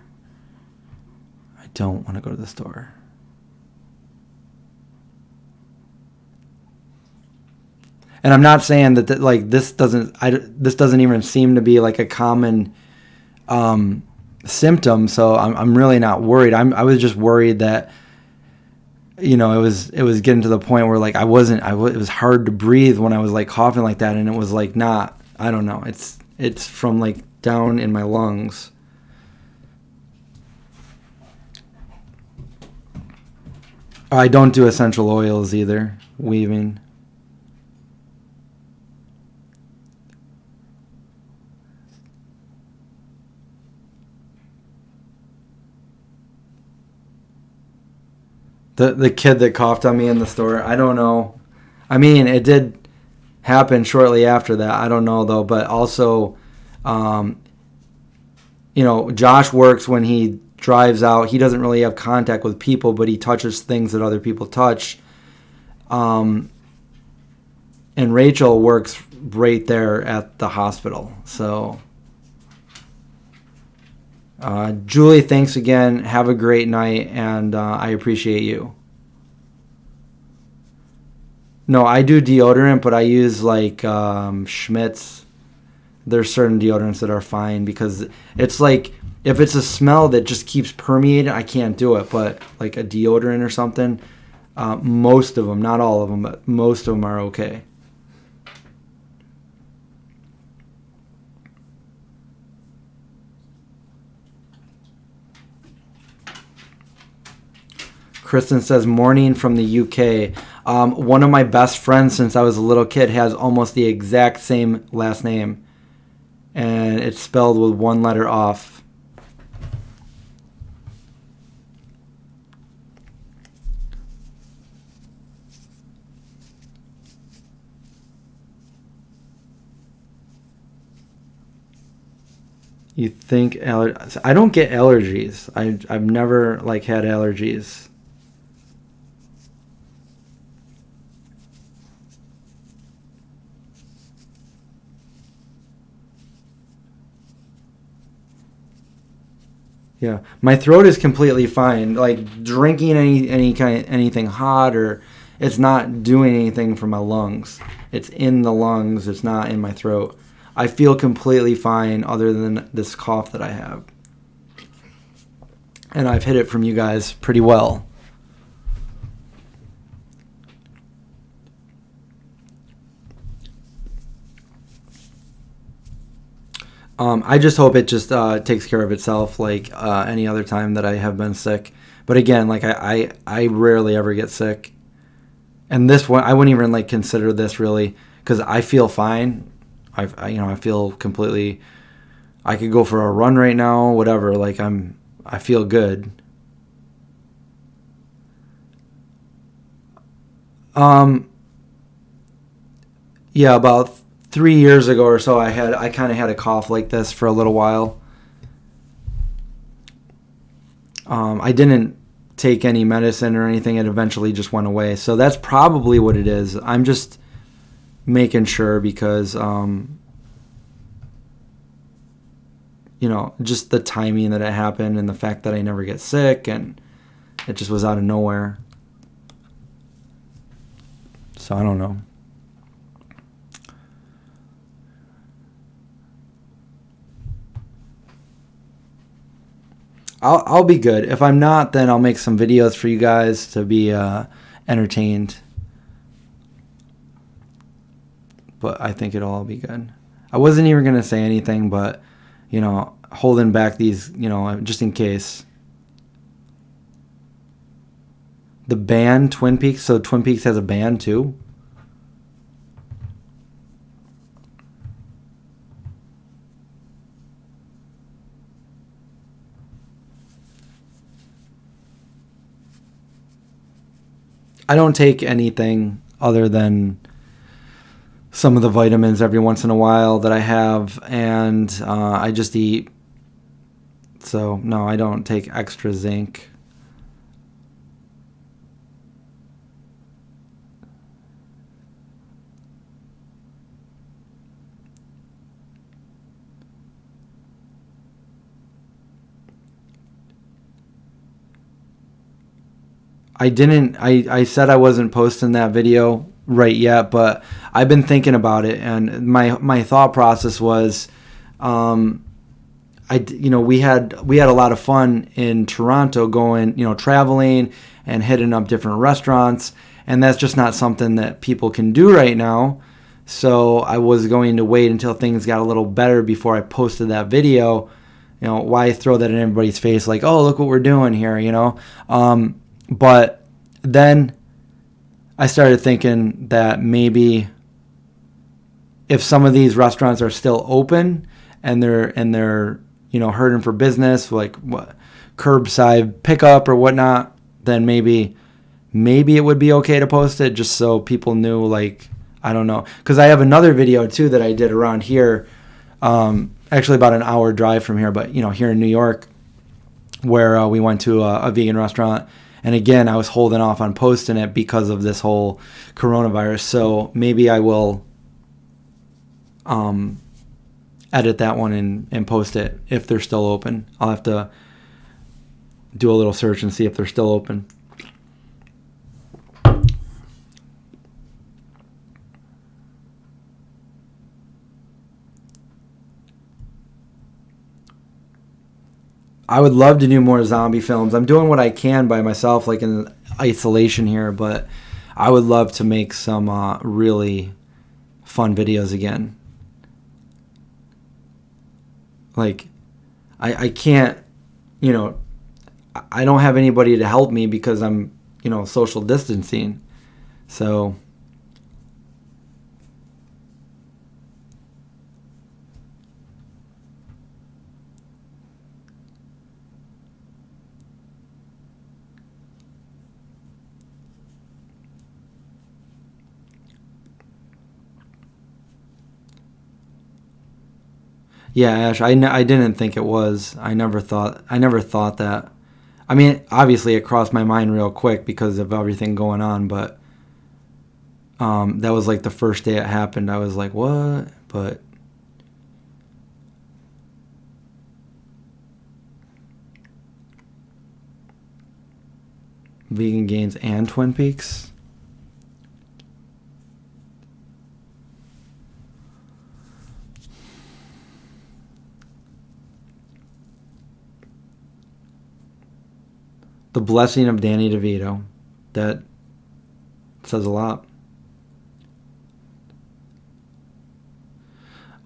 And I'm not saying that like this doesn't even seem to be like a common symptom, so I'm really not worried. I was just worried that it was getting to the point where like it was hard to breathe when I was like coughing like that, and it was like not, I don't know, it's from like down in my lungs. I don't do essential oils either, weaving. The kid that coughed on me in the store, I don't know. I mean, it did. happened shortly after that. I don't know though, but also, Josh works when he drives out. He doesn't really have contact with people, but he touches things that other people touch. And Rachel works right there at the hospital. So, Julie, thanks again. Have a great night, and I appreciate you. No, I do deodorant, but I use like Schmidt's. There's certain deodorants that are fine because it's like if it's a smell that just keeps permeating, I can't do it. But like a deodorant or something, most of them, not all of them, but most of them are okay. Kristen says, morning from the UK. One of my best friends since I was a little kid has almost the exact same last name. And it's spelled with one letter off. You think I don't get allergies. I've never had allergies. Yeah, my throat is completely fine. Like drinking anything hot or it's not doing anything for my lungs. It's in the lungs. It's not in my throat. I feel completely fine other than this cough that I have. And I've hid it from you guys pretty well. I just hope it just takes care of itself like any other time that I have been sick. But again, I rarely ever get sick. And this one, I wouldn't even consider this really because I feel fine. I feel completely. I could go for a run right now, whatever. I feel good. Yeah, about 3 years ago or so, I kind of had a cough like this for a little while. I didn't take any medicine or anything. It eventually just went away. So that's probably what it is. I'm just making sure because, just the timing that it happened and the fact that I never get sick and it just was out of nowhere. So I don't know. I'll be good. If I'm not, then I'll make some videos for you guys to be entertained. But I think it'll all be good. I wasn't even going to say anything, but, holding back these, just in case. The band, Twin Peaks, so Twin Peaks has a band too? I don't take anything other than some of the vitamins every once in a while that I have, and I just eat. So, no, I don't take extra zinc. I said I wasn't posting that video right yet, but I've been thinking about it, and my thought process was, we had a lot of fun in Toronto going, traveling and hitting up different restaurants, and that's just not something that people can do right now. So I was going to wait until things got a little better before I posted that video. Why throw that in everybody's face like, oh, look what we're doing here, But then I started thinking that maybe if some of these restaurants are still open and they're hurting for business, like what curbside pickup or whatnot, then maybe it would be okay to post it just so people knew I don't know. Because I have another video, too, that I did around here, actually about an hour drive from here, but, here in New York, where we went to a vegan restaurant. And again, I was holding off on posting it because of this whole coronavirus. So maybe I will edit that one and post it if they're still open. I'll have to do a little search and see if they're still open. I would love to do more zombie films. I'm doing what I can by myself, like in isolation here, but I would love to make some really fun videos again. Like, I can't, I don't have anybody to help me because I'm, social distancing. So yeah, Ash, I didn't think it was. I never thought that. I mean, obviously it crossed my mind real quick because of everything going on, but that was like the first day it happened. I was like, what? But Vegan Gains and Twin Peaks? The Blessing of Danny DeVito. That says a lot.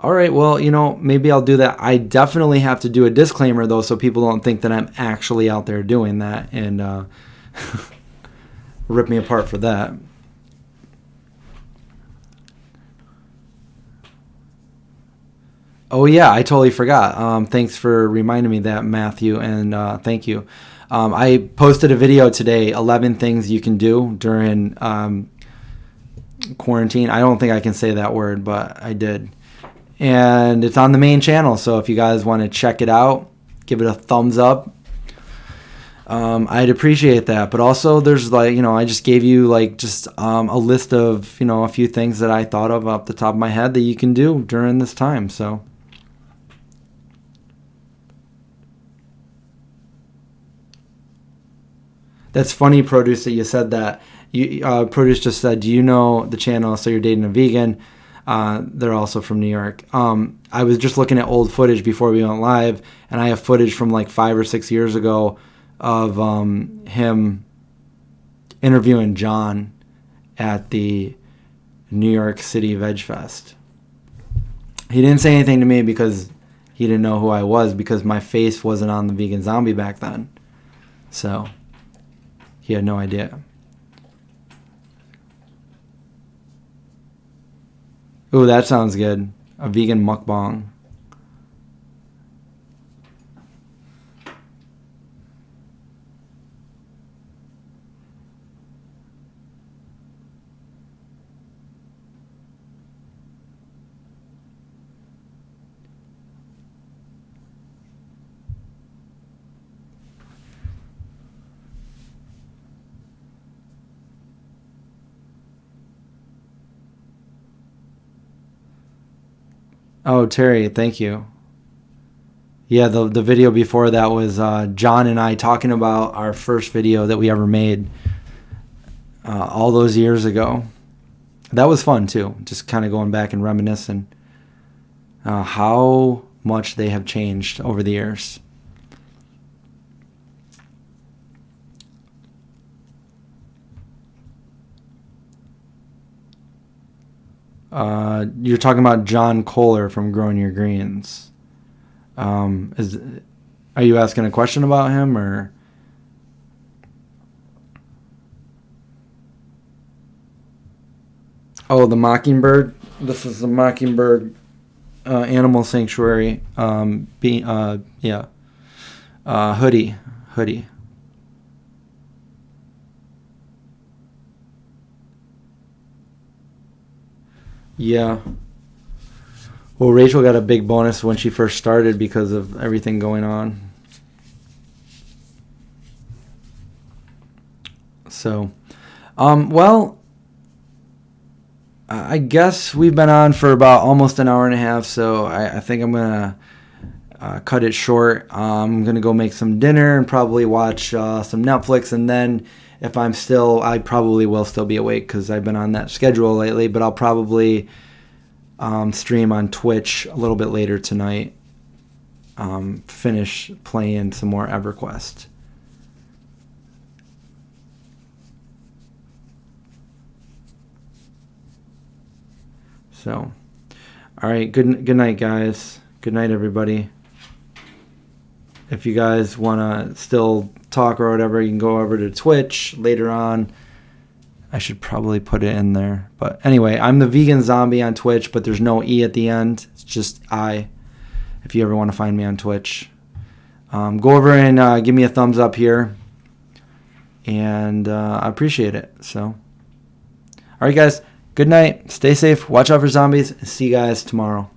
All right, well, maybe I'll do that. I definitely have to do a disclaimer, though, so people don't think that I'm actually out there doing that and rip me apart for that. Oh, yeah, I totally forgot. Thanks for reminding me that, Matthew, and thank you. I posted a video today, 11 things you can do during quarantine. I don't think I can say that word, but I did. And it's on the main channel, so if you guys want to check it out, give it a thumbs up. I'd appreciate that. But also, there's I just gave you just a list of, a few things that I thought of off the top of my head that you can do during this time, so. That's funny, Produce, that you said that. Produce just said, do you know the channel, So You're Dating a Vegan? They're also from New York. I was just looking at old footage before we went live, and I have footage from 5 or 6 years ago of him interviewing John at the New York City Veg Fest. He didn't say anything to me because he didn't know who I was, because my face wasn't on the Vegan Zombie back then. So he had no idea. Ooh, that sounds good. A vegan mukbang. Oh, Terry, thank you. Yeah, the video before that was John and I talking about our first video that we ever made all those years ago. That was fun, too. Just kind of going back and reminiscing how much they have changed over the years. You're talking about John Kohler from Growing Your Greens. Are you asking a question about him, or? Oh, the Mockingbird. This is the Mockingbird Animal Sanctuary. Hoodie. Yeah. Well, Rachel got a big bonus when she first started because of everything going on. So, well, I guess we've been on for about almost an hour and a half, so I think I'm going to cut it short. I'm going to go make some dinner and probably watch some Netflix, and then if I probably will still be awake because I've been on that schedule lately, but I'll probably stream on Twitch a little bit later tonight. Finish playing some more EverQuest. So, all right, good night, guys. Good night, everybody. If you guys want to still talk or whatever, you can go over to Twitch later on. I should probably put it in there. But anyway, I'm the Vegan Zombie on Twitch, but there's no E at the end. It's just I, if you ever want to find me on Twitch. Go over and give me a thumbs up here. And I appreciate it. So, all right, guys. Good night. Stay safe. Watch out for zombies. See you guys tomorrow.